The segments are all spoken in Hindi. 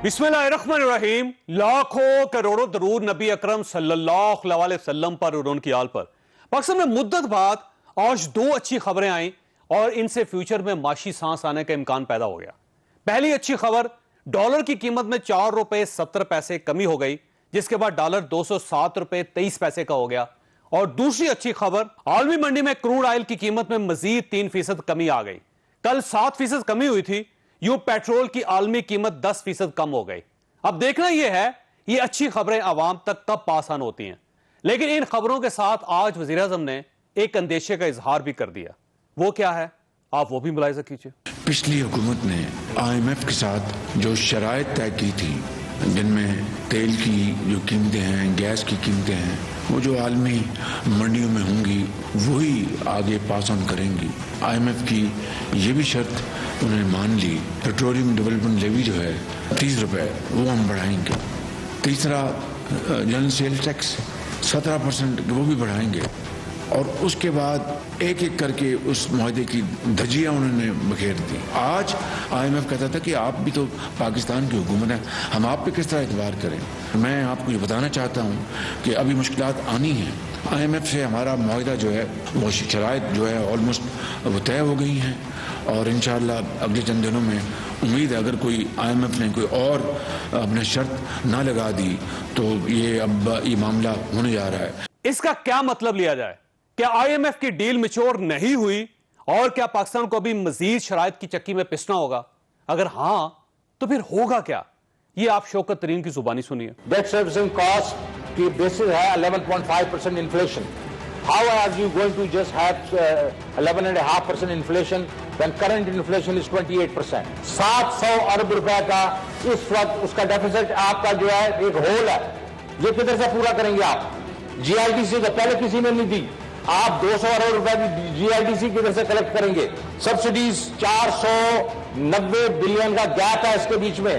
बिस्मिल्लाहिर्रहमानिर्रहीम। लाखों करोड़ों दरूद नबी अकरम सल्लल्लाहु अलैहि वसल्लम पर और उनकी आल पर। पाकिस्तान में मुद्दत बाद आज दो अच्छी खबरें आई और इनसे फ्यूचर में माशी सांस आने का इम्कान पैदा हो गया। पहली अच्छी खबर, डॉलर की कीमत में 4 रुपए 70 पैसे कमी हो गई, जिसके बाद डॉलर 207 रुपए 23 पैसे का हो गया। और दूसरी अच्छी खबर, आलमी मंडी में क्रूड ऑयल की कीमत में मजीद 3% कमी आ गई। कल 7% कमी हुई थी, यूं पेट्रोल की आलमी कीमत 10% कम हो गई। अब देखना यह है ये अच्छी खबरें आवाम तक कब पासान होती हैं। लेकिन इन खबरों के साथ आज वजीर आजम ने एक अंदेशे का इजहार भी कर दिया। वो क्या है, आप वो भी मुलाहिजा कीजिए। पिछली हुकूमत ने IMF के साथ जो शराइत तय की थी, जिनमें तेल की जो कीमतें हैं, गैस की कीमतें हैं, वो जो आलमी मंडियों में होंगी वही आगे पास ऑन करेंगी। IMF की ये भी शर्त उन्होंने मान ली। पेट्रोलियम डेवलपमेंट लेवी जो है 30 रुपए वो हम बढ़ाएंगे। तीसरा, जनरल सेल टैक्स 17% वो भी बढ़ाएंगे। और उसके बाद एक एक करके उस मुआहदे की धज्जियां उन्होंने बखेर दी। आज IMF कहता था कि आप भी तो पाकिस्तान की हुकूमत है, हम आप पे किस तरह एतबार करें। मैं आपको ये बताना चाहता हूँ कि अभी मुश्किलात आनी हैं। IMF से हमारा मुआहदा जो है वो शराइत जो है ऑलमोस्ट वो तय हो गई हैं और इंशाअल्लाह अगले चंद दिनों में उम्मीद है अगर कोई IMF ने कोई और अपने शर्त ना लगा दी तो ये मामला होने जा रहा है। इसका क्या मतलब लिया जाए? क्या IMF की डील मैच्योर नहीं हुई और क्या पाकिस्तान को अभी मजीद शराइत की चक्की में पिसना होगा? अगर हां तो फिर होगा क्या? ये आप शौकत तरीन की जुबानी सुनिए। डेट सर्विसिंग कॉस्ट की बेसिस है 11.5% inflation. How are you going to just have 11.5% inflation when current inflation is 28%? 700 अरब रुपए का इस वक्त उसका डेफिसिट आपका जो है एक होल है, ये किधर से पूरा करेंगे आप? GIDC तो पहले किसी ने नहीं दी, आप 200 अरब रुपए की GIDC किधर से कलेक्ट करेंगे? सब्सिडीज 490 बिलियन का गैप है इसके बीच में।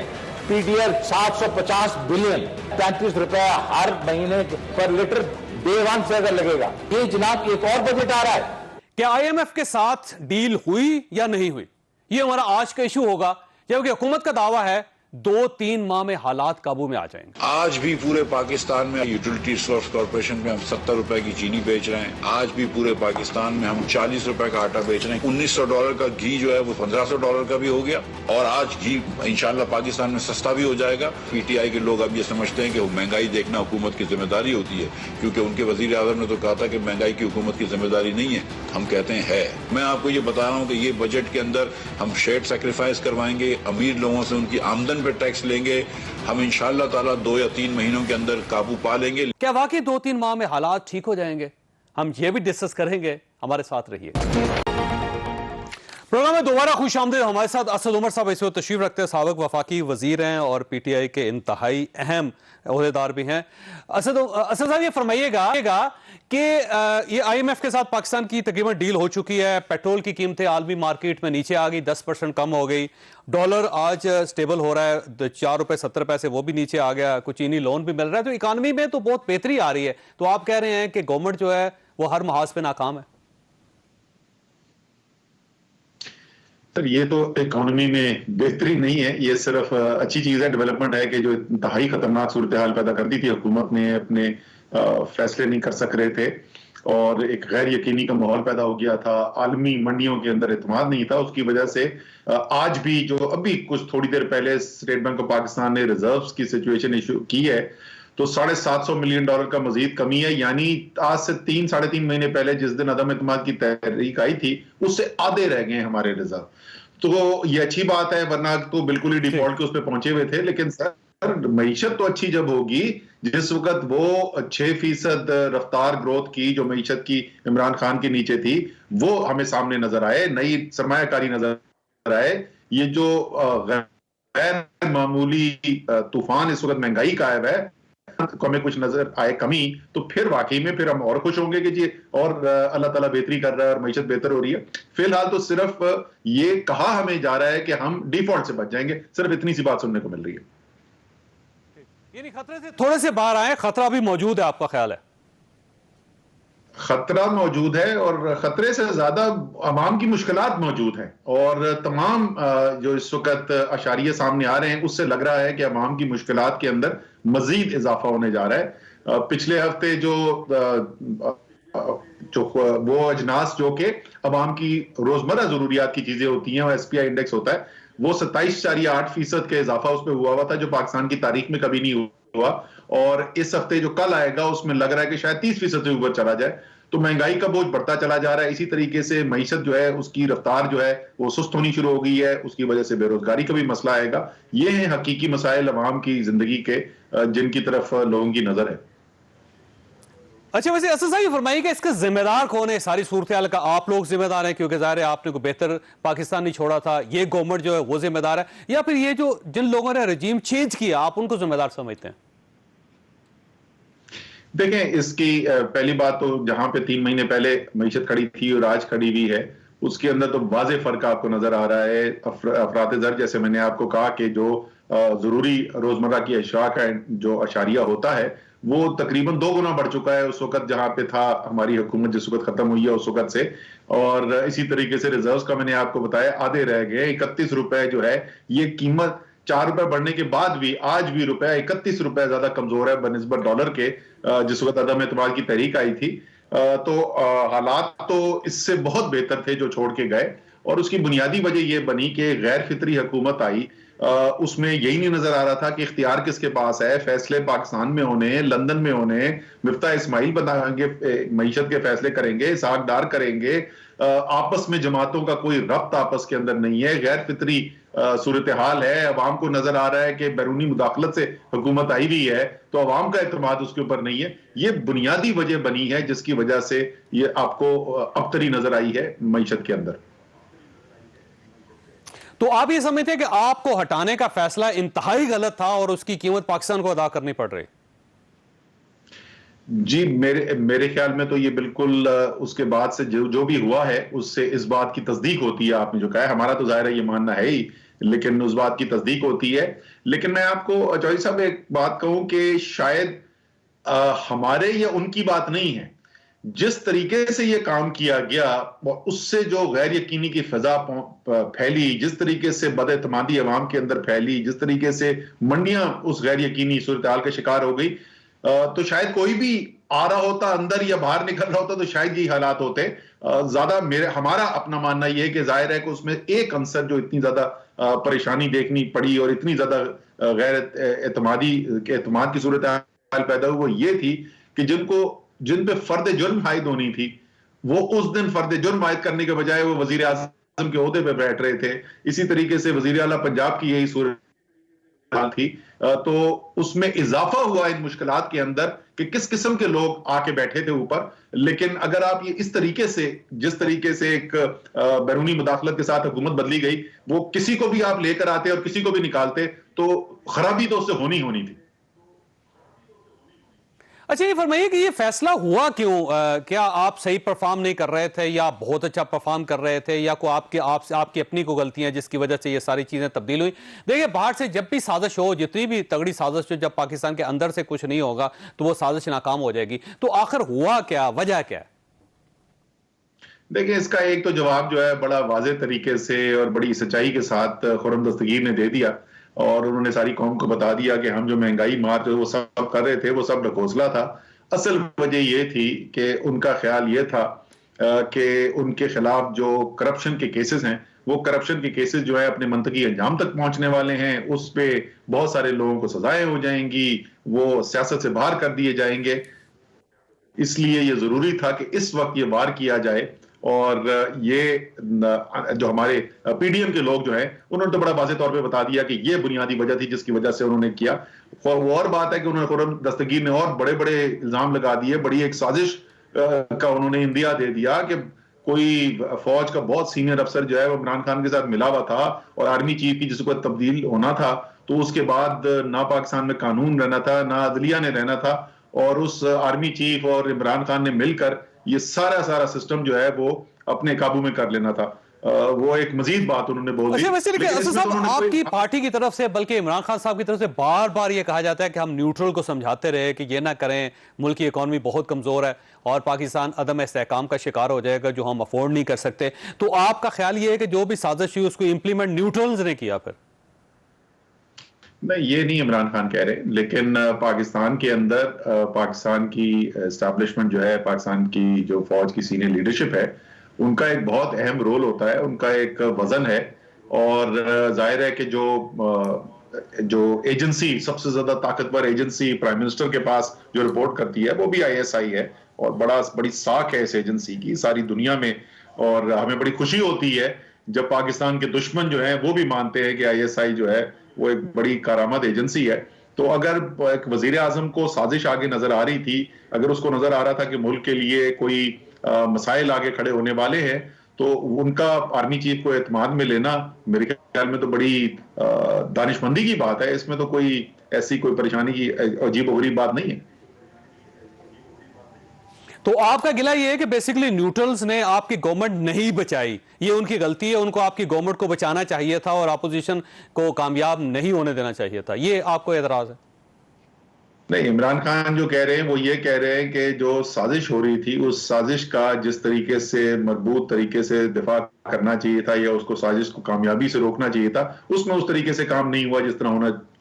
PDL 750 बिलियन, 35 रुपए हर महीने पर लीटर डे वन से अगर लगेगा। ये जनाब एक और बजट आ रहा है। क्या IMF के साथ डील हुई या नहीं हुई, ये हमारा आज का इशू होगा, जबकि हुकूमत का दावा है 2-3 माह में हालात काबू में आ जाएंगे। आज भी पूरे पाकिस्तान में यूटिलिटी रिसोर्स कॉर्पोरेशन में हम 70 रुपए की चीनी बेच रहे हैं। आज भी पूरे पाकिस्तान में हम 40 रुपए का आटा बेच रहे हैं। $1900 का घी जो है वो $1500 का भी हो गया और आज घी इंशाल्लाह पाकिस्तान में सस्ता भी हो जाएगा। PTI के लोग अब ये समझते हैं कि महंगाई देखना हुकूमत की जिम्मेदारी होती है, क्योंकि उनके वजीर आजम ने तो कहा था कि महंगाई की हुकूमत की जिम्मेदारी नहीं है। हम कहते हैं है। मैं आपको ये बता रहा हूँ कि ये बजट के अंदर हम शेड सेक्रीफाइस करवाएंगे, अमीर लोगों से उनकी आमदन पे टैक्स लेंगे। हम इंशाअल्लाह ताला 2 या 3 महीनों के अंदर काबू पा लेंगे। क्या वाकई 2-3 माह में हालात ठीक हो जाएंगे? हम ये भी डिस्कस करेंगे, हमारे साथ रहिए। प्रोग्राम में दोबारा खुश आमदीद। हमारे साथ असद उमर साहब इस वक्त तशरीफ रखते हैं, साबिक वफाकी वजीर हैं और PTI के इंतहाई अहम ओहदेदार भी हैं। असद साहब ये फरमाइएगा कि ये IMF के साथ पाकिस्तान की तकरीबन डील हो चुकी है, पेट्रोल की कीमतें आलमी मार्केट में नीचे आ गई, 10% कम हो गई, डॉलर आज स्टेबल हो रहा है, 4 रुपए 70 पैसे वो भी नीचे आ गया, कुछ चीनी लोन भी मिल रहा है, तो इकानमी में तो बहुत बेहतरी आ रही है। तो आप कह रहे हैं कि गवर्नमेंट जो है वो हर महाज पे नाकाम है? सर, ये तो इकोनॉमी में बेहतरी नहीं है, ये सिर्फ अच्छी चीज है, डेवलपमेंट है कि जो इंतहाई खतरनाक सूरत हाल पैदा कर दी थी हुकूमत ने, अपने फैसले नहीं कर सक रहे थे और एक गैर यकीनी का माहौल पैदा हो गया था। आलमी मंडियों के अंदर एतमाद नहीं था, उसकी वजह से आज भी जो अभी कुछ थोड़ी देर पहले स्टेट बैंक ऑफ पाकिस्तान ने रिजर्व्स की सिचुएशन इशू की है तो $750 मिलियन का मजीद कमी है। यानी आज से 3-3.5 महीने पहले जिस दिन अदम एतमाद की तहरीक आई थी उससे आधे रह गए हमारे रिजर्व। तो ये अच्छी बात है, वरना तो बिल्कुल ही डिफॉल्ट के उस पर पहुंचे हुए थे। लेकिन सर, मईशत तो अच्छी जब होगी जिस वक्त वो 6% रफ्तार ग्रोथ की जो मईशत की इमरान खान के नीचे थी वो हमें सामने नजर आए, नई सरमायाकारी नजर आए। ये जो गैर मामूली तूफान इस वक्त महंगाई का आया है, हमें कुछ नजर आए कमी, तो फिर वाकई में फिर हम और खुश होंगे कि जी और अल्लाह ताला बेहतरी कर रहा है और मईशत बेहतर हो रही है। फिलहाल तो सिर्फ ये कहा हमें जा रहा है कि हम डिफॉल्ट से बच जाएंगे, सिर्फ इतनी सी बात सुनने को मिल रही है। यानी खतरे से थोड़े से बाहर आए, खतरा भी मौजूद है, आपका ख्याल है? खतरा मौजूद है और खतरे से ज्यादा अवाम की मुश्किलात मौजूद हैं और तमाम जो इस वक्त अशारिये सामने आ रहे हैं उससे लग रहा है कि अवाम की मुश्किलात के अंदर मजीद इजाफा होने जा रहा है। पिछले हफ्ते जो वो अजनास जो कि अवाम की रोजमर्रा जरूरियात की चीजें होती हैं, SPI इंडेक्स होता है, वो 27.8% का इजाफा उस पर हुआ था जो पाकिस्तान की तारीख में कभी नहीं हुआ। और इस हफ्ते जो कल आएगा उसमें लग रहा है कि शायद 30% से ऊपर चला जाए। तो महंगाई का बोझ बढ़ता चला जा रहा है। इसी तरीके से मईशत जो है उसकी रफ्तार जो है वो सुस्त होनी शुरू हो गई है, उसकी वजह से बेरोजगारी का भी मसला आएगा। ये है हकीकी मसाइल अवाम की जिंदगी के जिनकी तरफ लोगों की नजर है। अच्छा, वैसे असद साहब ये फरमाइए कि इसका जिम्मेदार कौन है? सारी सूरत हाल का आप लोग जिम्मेदार हैं क्योंकि ज़ाहिर है आपने को बेहतर पाकिस्तान नहीं छोड़ा था, ये गवर्नमेंट जो है वो जिम्मेदार है, या फिर ये जो जिन लोगों ने रजीम चेंज किया आप उनको जिम्मेदार समझते हैं? देखें, इसकी पहली बात तो जहां पे 3 महीने पहले मईशत खड़ी थी और आज खड़ी हुई है उसके अंदर तो वाज़ेह फर्क आपको नजर आ रहा है। अफरात ज़र, जैसे मैंने आपको कहा कि जो जरूरी रोजमर्रा की अशिया का जो अशारिया होता है वो तकरीबन 2 गुना बढ़ चुका है उस वक्त जहां पे था हमारी हुकूमत जिस वक्त खत्म हुई है उस वक्त से। और इसी तरीके से रिजर्व्स का मैंने आपको बताया आधे रह गए। 31 रुपए जो है ये कीमत 4 रुपए बढ़ने के बाद भी आज भी रुपया 31 रुपए ज्यादा कमजोर है बनिस्बत डॉलर के, जिस वक्त अदम एतमाद की तहरीक आई थी। तो हालात तो इससे बहुत बेहतर थे जो छोड़ के गए और उसकी बुनियादी वजह यह बनी कि गैर फितरी हुकूमत आई। उसमें यही नहीं नजर आ रहा था कि इख्तियार किसके पास है, फैसले पाकिस्तान में होने, लंदन में होने, मिफ्ता इस्माइल बनाएंगे, मईशत के फैसले करेंगे, सागदार करेंगे। आपस में जमातों का कोई रब्त आपस के अंदर नहीं है, गैर फितरी सूरत हाल है। अवाम को नजर आ रहा है कि बैरूनी मुदाखलत से हुकूमत आई हुई है तो अवाम का एतमाद उसके ऊपर नहीं है। ये बुनियादी वजह बनी है जिसकी वजह से ये आपको अबतरी नजर आई है मईशत के अंदर। तो आप ये समझते हैं कि आपको हटाने का फैसला इंतहाई गलत था और उसकी कीमत पाकिस्तान को अदा करनी पड़ रही? जी, मेरे ख्याल में तो ये बिल्कुल उसके बाद से जो भी हुआ है उससे इस बात की तस्दीक होती है। आपने जो कहा है हमारा तो जाहिर है ये मानना है ही, लेकिन उस बात की तस्दीक होती है। लेकिन मैं आपको चौधरी साहब एक बात कहूं कि शायद हमारे या उनकी बात नहीं है, जिस तरीके से ये काम किया गया उससे जो गैर यकीनी की फिजा फैली, जिस तरीके से बदएतमादी अवाम के अंदर फैली, जिस तरीके से मंडियां उस गैर यकीनी सूरत हाल का शिकार हो गई, तो शायद कोई भी आ रहा होता अंदर या बाहर निकल रहा होता तो शायद यही हालात होते। ज्यादा हमारा अपना मानना यह है कि जाहिर है कि उसमें एक अंसर जो इतनी ज्यादा परेशानी देखनी पड़ी और इतनी ज्यादा गैर एतमाद की सूरत हाल पैदा हुई वो ये थी कि जिन पे फर्द जुर्म आयद होनी थी वो उस दिन फर्द जुर्म आयद करने के बजाय वो वजीर आजम के ओहदे पे बैठ रहे थे। इसी तरीके से वजीर आला पंजाब की यही सूरत थी। तो उसमें इजाफा हुआ इन मुश्किलात के अंदर कि किस किस्म के लोग आके बैठे थे ऊपर। लेकिन अगर आप ये इस तरीके से जिस तरीके से एक बैरूनी मुदाखलत के साथ हुकूमत बदली गई, वो किसी को भी आप लेकर आते और किसी को भी निकालते तो खराबी तो उससे होनी थी। अच्छा, ये फरमाइए कि ये फैसला हुआ क्यों? क्या आप सही परफॉर्म नहीं कर रहे थे या बहुत अच्छा परफॉर्म कर रहे थे या को आपकी अपनी को गलतियां जिसकी वजह से ये सारी चीजें तब्दील हुई? देखिए, बाहर से जब भी साजिश हो, जितनी भी तगड़ी साजिश हो, जब पाकिस्तान के अंदर से कुछ नहीं होगा तो वो साजिश नाकाम हो जाएगी। तो आखिर हुआ क्या, वजह क्या है? देखिए, इसका एक तो जवाब जो है बड़ा वाज़ेह तरीके से और बड़ी सच्चाई के साथ खुर्रम दस्तगीर ने दे दिया और उन्होंने सारी कौम को बता दिया कि हम जो महंगाई मार जो वो सब कर रहे थे वो सब ढकोसला था। असल वजह ये थी कि उनका ख्याल ये था कि उनके खिलाफ जो करप्शन के केसेस हैं वो करप्शन के केसेस जो है अपने मंतकी अंजाम तक पहुंचने वाले हैं, उस पे बहुत सारे लोगों को सजाएं हो जाएंगी, वो सियासत से बाहर कर दिए जाएंगे। इसलिए ये जरूरी था कि इस वक्त ये वार किया जाए। और ये जो हमारे पीडीएम के लोग जो हैं उन्होंने तो बड़ा वाज़ेह तौर पे बता दिया कि ये बुनियादी वजह थी जिसकी वजह से उन्होंने किया। वो और बात है कि उन्होंने खुर्रम दस्तगीर ने और बड़े बड़े इल्जाम लगा दिए, बड़ी एक साजिश का उन्होंने इंदिया दे दिया कि कोई फौज का बहुत सीनियर अफसर जो है वो इमरान खान के साथ मिला हुआ था और आर्मी चीफ की जिसको तब्दील होना था, तो उसके बाद ना पाकिस्तान में कानून रहना था ना अदलिया ने रहना था और उस आर्मी चीफ और इमरान खान ने मिलकर ये सारा सिस्टम जो है वो अपने काबू में कर लेना था। वो एक मजीद बात उन्होंने बोल दी। अच्छा वैसे लेकिन लेकिन असद इसमें तो साहब उन्होंने आपकी कोई- पार्टी की तरफ से बल्कि इमरान खान साहब की तरफ से बार बार ये कहा जाता है कि हम न्यूट्रल को समझाते रहे कि ये ना करें, मुल्क की इकॉनमी बहुत कमजोर है और पाकिस्तान अदम इस्तेहकाम का शिकार हो जाएगा जो हम अफोर्ड नहीं कर सकते। तो आपका ख्याल ये है कि जो भी साजिश हुई उसको इंप्लीमेंट न्यूट्रल्स ने किया? फिर नहीं, ये नहीं इमरान खान कह रहे, लेकिन पाकिस्तान के अंदर पाकिस्तान की एस्टैब्लिशमेंट जो है, पाकिस्तान की जो फौज की सीनियर लीडरशिप है, उनका एक बहुत अहम रोल होता है, उनका एक वजन है। और जाहिर है कि जो एजेंसी, सबसे ज्यादा ताकतवर एजेंसी प्राइम मिनिस्टर के पास जो रिपोर्ट करती है वो भी ISI है, और बड़ी साख है इस एजेंसी की सारी दुनिया में। और हमें बड़ी खुशी होती है जब पाकिस्तान के दुश्मन जो है वो भी मानते हैं कि ISI जो है वो एक बड़ी कारामद एजेंसी है। तो अगर एक वजीर आजम को साजिश आगे नजर आ रही थी, अगर उसको नजर आ रहा था कि मुल्क के लिए कोई मसाइल आगे खड़े होने वाले हैं, तो उनका आर्मी चीफ को एतमाद में लेना मेरे ख्याल में तो बड़ी दानिशमंदी की बात है। इसमें तो कोई ऐसी कोई परेशानी की अजीब गरीब बात नहीं है। तो आपका गिला ये है कि बेसिकली न्यूट्रल्स ने आपकी गवर्नमेंट नहीं बचाई, ये उनकी गलती है, उनको आपकी गवर्नमेंट को बचाना चाहिए था और अपोजिशन को कामयाब नहीं होने देना चाहिए था, ये आपको एतराज है? नहीं, इमरान खान जो कह रहे हैं वो ये कह रहे हैं कि जो साजिश हो रही थी, उस साजिश का जिस तरीके से मजबूत तरीके से दिफा करना चाहिए था या उसको साजिश को कामयाबी से रोकना चाहिए था, उसमें उस तरीके से काम नहीं हुआ जिस तरह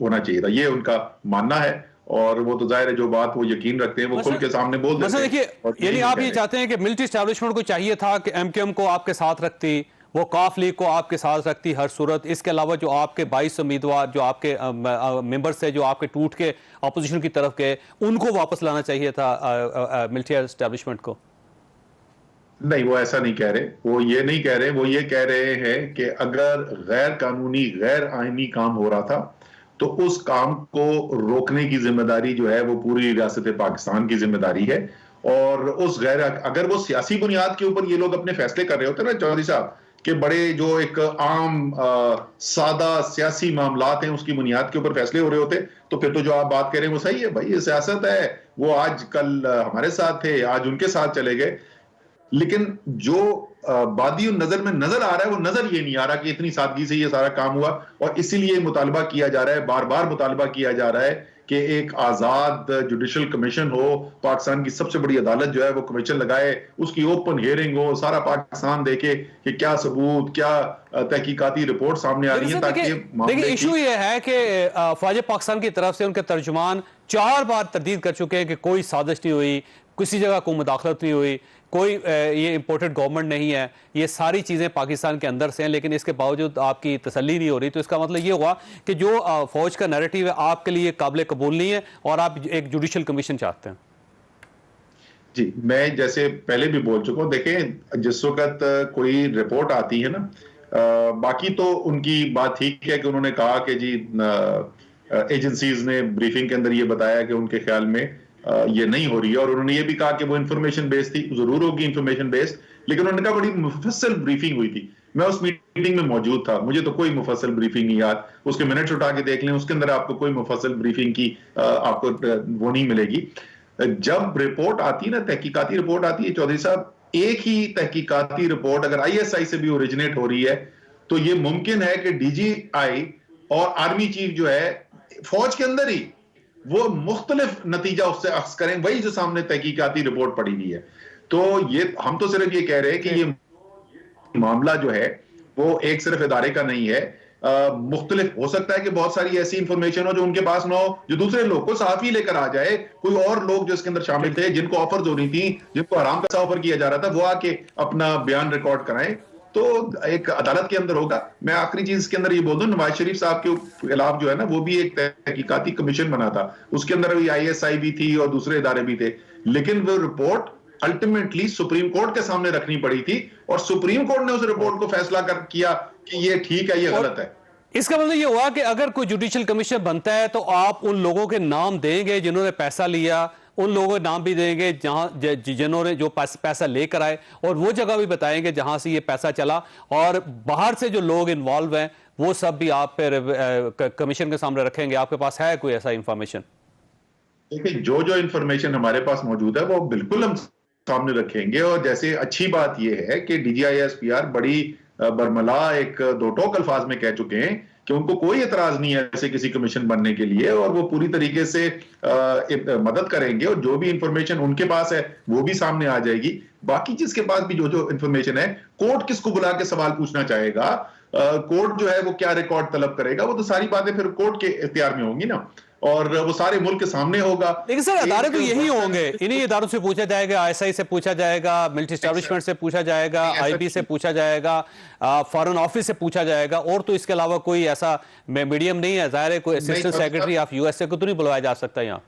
होना चाहिए था, ये उनका मानना है। और वो तो जाहिर है जो बात वो यकीन रखते हैं वो खुल के सामने बोल देते हैं। देखिए यानी आप ये चाहते हैं कि मिलिट्री एस्टैब्लिशमेंट को चाहिए था कि MQM को आपके साथ रखती, वो काफ लीग को आपके साथ रखती हर सूरत, इसके अलावा जो आपके 22 उम्मीदवार जो आपके मेंबर्स थे जो आपके टूट के अपोजिशन की तरफ गए, उनको वापस लाना चाहिए था मिलिट्री एस्टैब्लिशमेंट को। नहीं, वो ऐसा नहीं कह रहे, वो ये नहीं कह रहे, वो ये कह रहे हैं कि अगर गैर कानूनी गैर आईनी काम हो रहा था तो उस काम को रोकने की जिम्मेदारी जो है वो पूरी रियासत पाकिस्तान की जिम्मेदारी है। और अगर वो सियासी बुनियाद के ऊपर ये लोग अपने फैसले कर रहे होते ना चौधरी साहब, कि बड़े जो एक आम सादा सियासी मामलात हैं उसकी बुनियाद के ऊपर फैसले हो रहे होते, तो फिर तो जो आप बात कह रहे हैं वो सही है भाई, ये सियासत है, वो आज कल हमारे साथ थे, आज उनके साथ चले गए। लेकिन जो बादी नजर में नजर आ रहा है वो नजर ये नहीं आ रहा कि इतनी सादगी से ये सारा काम हुआ, और इसीलिए मुतालबा किया जा रहा है, बार बार मुतालबा किया जा रहा है कि एक आजाद जुडिशल कमीशन हो, पाकिस्तान की सबसे बड़ी अदालत जो है वो कमीशन लगाए, उसकी ओपन हियरिंग हो, सारा पाकिस्तान देखे कि क्या सबूत, क्या तहकीकाती रिपोर्ट सामने आ रही है। ताकि देखिए इशू ये है कि फौज पाकिस्तान की तरफ से उनके तर्जुमान 4 बार तरदीद कर चुके हैं कि कोई साजिश नहीं हुई, किसी जगह कोई मुदाखलत नहीं हुई, कोई ये इंपोर्टेड गवर्नमेंट नहीं है, ये सारी चीज़ें पाकिस्तान के अंदर से हैं, लेकिन इसके बावजूद आपकी तसल्ली नहीं हो रही। तो इसका मतलब ये हुआ कि जो फौज का नैरेटिव है आपके लिए काबिल कबूल नहीं है और आप एक जुडिशल कमीशन चाहते हैं। जी, मैं जैसे पहले भी बोल चुका हूं, देखें जिस वक्त कोई रिपोर्ट आती है ना, बाकी तो उनकी बात ठीक है कि उन्होंने कहा कि जी एजेंसीज ने ब्रीफिंग के अंदर ये बताया कि उनके ख्याल में ये नहीं हो रही है, और उन्होंने ये भी कहा कि वो इंफॉर्मेशन बेस्ड थी, जरूर होगी इंफॉर्मेशन बेस्ड, लेकिन उन्होंने कहा बड़ी मुफस्सल ब्रीफिंग हुई थी। मैं उस मीटिंग में मौजूद था, मुझे तो कोई मुफस्सल ब्रीफिंग नहीं याद, उसके मिनट्स उठा के देख लें, उसके अंदर आपको कोई मुफस्सल ब्रीफिंग की आपको वो नहीं मिलेगी। जब रिपोर्ट आती है ना, तहकीकाती रिपोर्ट आती है चौधरी साहब, एक ही तहकीकाती रिपोर्ट अगर ISI से भी ओरिजिनेट हो रही है तो ये मुमकिन है कि DGI और आर्मी चीफ जो है फौज के अंदर ही वो मुख्तलिफ नतीजा उससे अख्स करें, वही जो सामने तहकीकाती रिपोर्ट पड़ी हुई है। तो ये हम तो सिर्फ ये कह रहे हैं कि ये मामला जो है वो एक सिर्फ इदारे का नहीं है, मुख्तलिफ हो सकता है कि बहुत सारी ऐसी इंफॉर्मेशन हो जो उनके पास ना हो, जो दूसरे लोग को साफ ही लेकर आ जाए, कोई और लोग जो इसके अंदर शामिल थे, जिनको ऑफर्स हो रही थी, जिनको हराम पैसा ऑफर किया जा रहा था, वो आके अपना बयान रिकॉर्ड कराएं, तो एक अदालत के अंदर होगा। मैं आखिरी चीज के अंदर ये बोल दूं, नवाज शरीफ साहब के खिलाफ जो है ना वो भी एक तहकीकाती कमीशन बना था, उसके अंदर भी ISI भी थी और दूसरे इदारे भी थे, लेकिन वो रिपोर्ट अल्टीमेटली सुप्रीम कोर्ट के सामने रखनी पड़ी थी और सुप्रीम कोर्ट ने उस रिपोर्ट को फैसला किया कि ये ठीक है, ये गलत है। इसका मतलब ये हुआ कि अगर कोई जुडिशियल कमीशन बनता है तो आप उन लोगों के नाम देंगे जिन्होंने पैसा लिया, उन लोगों के नाम भी देंगे जहां जिन्होंने जो पैसा लेकर आए, और वो जगह भी बताएंगे जहां से ये पैसा चला, और बाहर से जो लोग इन्वॉल्व हैं वो सब भी आप फिर कमीशन के सामने रखेंगे। आपके पास है कोई ऐसा इंफॉर्मेशन? देखिए, जो इंफॉर्मेशन हमारे पास मौजूद है वो बिल्कुल हम सामने रखेंगे, और जैसे अच्छी बात यह है कि DGI SPR बड़ी बरमला एक दो टोक अल्फाज में कह चुके हैं कि उनको कोई एतराज नहीं है ऐसे किसी कमीशन बनने के लिए, और वो पूरी तरीके से मदद करेंगे, और जो भी इंफॉर्मेशन उनके पास है वो भी सामने आ जाएगी। बाकी जिसके पास भी जो जो इंफॉर्मेशन है, कोर्ट किसको बुला के सवाल पूछना चाहेगा, कोर्ट जो है वो क्या रिकॉर्ड तलब करेगा, वो तो सारी बातें फिर कोर्ट के इख्तियार में होंगी ना, और वो सारे मुल्क के सामने होगा। लेकिन सर अदारे तो यही होंगे, इन्हीं इदारों से पूछा जाएगा, आईएसआई से पूछा जाएगा, मिलिट्री एस्टैब्लिशमेंट से पूछा जाएगा, आईबी से पूछा जाएगा, फॉरेन ऑफिस से पूछा जाएगा, और तो इसके अलावा कोई ऐसा मीडियम नहीं है। जाहिर है कोई असिस्टेंट सेक्रेटरी ऑफ यूएसए को तो नहीं बुलाया जा सकता यहाँ।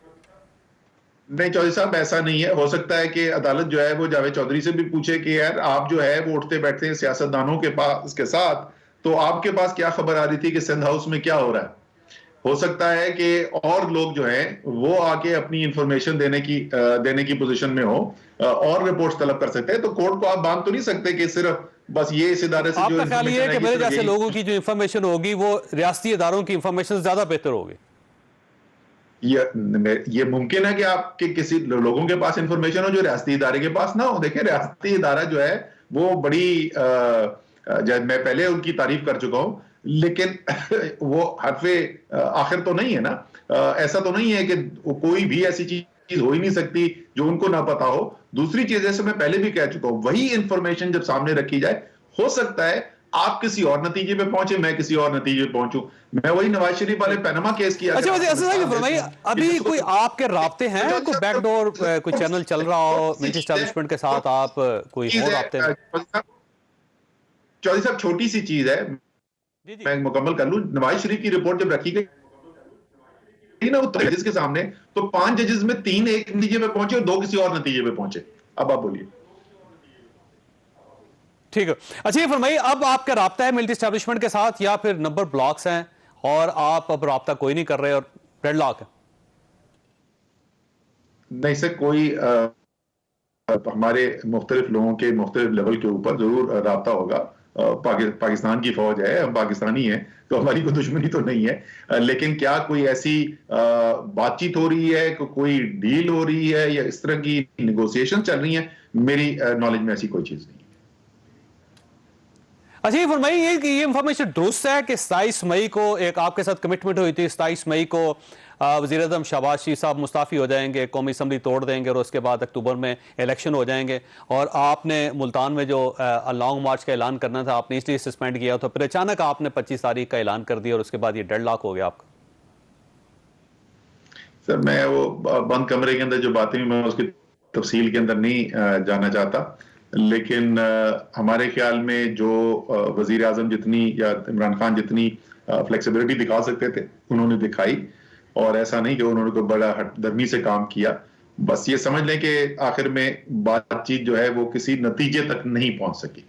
नहीं चौधरी साहब, ऐसा नहीं है। हो सकता है कि अदालत जो है वो जावेद चौधरी से भी पूछे कि यार आप जो है वो उठते बैठते हैं सियासतदानों के पास के साथ, तो आपके पास क्या खबर आ रही थी कि सिंध हाउस में क्या हो रहा है। हो सकता है कि और लोग जो हैं वो आके अपनी इंफॉर्मेशन देने की पोजीशन में हो, और रिपोर्ट्स तलब कर सकते हैं। तो कोर्ट को आप बांध तो नहीं सकते कि सिर्फ बस ये इस इदारे से जो आपका ख्याल ये है कि मेरे जैसे लोगों की जो इंफॉर्मेशन होगी वो रियासती इदारों की इंफॉर्मेशन ज्यादा बेहतर होगी? ये मुमकिन है कि आपके किसी लोगों के पास इंफॉर्मेशन हो जो रियासती इदारे के पास ना हो। देखिए रियासती इदारा जो है वो बड़ी मैं पहले उनकी तारीफ कर चुका हूं, लेकिन वो हरफे आखिर तो नहीं है ना। ऐसा तो नहीं है कि कोई भी ऐसी चीज हो ही नहीं सकती जो उनको ना पता हो। दूसरी चीज, जैसे मैं पहले भी कह चुका हूं, वही इंफॉर्मेशन जब सामने रखी जाए, हो सकता है आप किसी और नतीजे पे पहुंचे, मैं किसी और नतीजे पे पहुंचूं। मैं वही नवाज शरीफ वाले पैनामा केस की अच्छा अभी कोई आपके राब्ते हैं, कोई बैकडोर कोई चैनल चल रहा हो मिलिट्री एस्टैब्लिशमेंट के साथ, आप कोई और राब्ते हैं? चौधरी साहब छोटी सी चीज है, मैं मुकम्मल कर लूं। नवाज शरीफ की रिपोर्ट जब रखी गई ना उत्तर जजेस के सामने, तो 5 जजेस में 3 एक नतीजे पे पहुंचे और 2 किसी और नतीजे पे पहुंचे। अब आप बोलिए। ठीक है, अच्छा ये फरमाइए, अब आपका राब्ता है मिलिट्री एस्टैब्लिशमेंट के साथ, या फिर नंबर ब्लॉक्स हैं और आप अब राब्ता कोई नहीं कर रहे और डेडलॉक है? नहीं सर, कोई हमारे मुख्तलिफ लोगों के मुख्तलिफ लेवल के ऊपर जरूर राब्ता होगा। पाकिस्तान की फौज है, हम पाकिस्तानी हैं, तो हमारी कोई दुश्मनी तो नहीं है। लेकिन क्या कोई ऐसी बातचीत हो रही है, कोई डील हो रही है, या इस तरह की निगोशिएशन चल रही है, मेरी नॉलेज में ऐसी कोई चीज नहीं है। अच्छा ये फरमाइए कि ये इंफॉर्मेशन दुरुस्त है कि 27 मई को एक आपके साथ कमिटमेंट हुई थी, 27 मई को वज़ीर आज़म शहबाज शरीफ साहब मुस्ताफ़ी हो जाएंगे, कौमी असम्बली तोड़ देंगे और उसके बाद अक्टूबर में इलेक्शन हो जाएंगे, और आपने मुल्तान में जो लॉन्ग मार्च का ऐलान करना था आपने इसलिए सस्पेंड किया था, फिर अचानक आपने 25 तारीख का ऐलान कर दिया और उसके बाद ये डेडलॉक हो गया आपका? सर मैं वो बंद कमरे के अंदर जो बातें मैं उसकी तफसील के अंदर नहीं जाना चाहता, लेकिन हमारे ख्याल में जो वजीर आजम जितनी या इमरान खान जितनी फ्लेक्सिबिलिटी दिखा सकते थे उन्होंने दिखाई, और ऐसा नहीं कि उन्होंने कोई बड़ा हटदर्मी से काम किया। बस ये समझ लें कि आखिर में बातचीत जो है वो किसी नतीजे तक नहीं पहुंच सकी।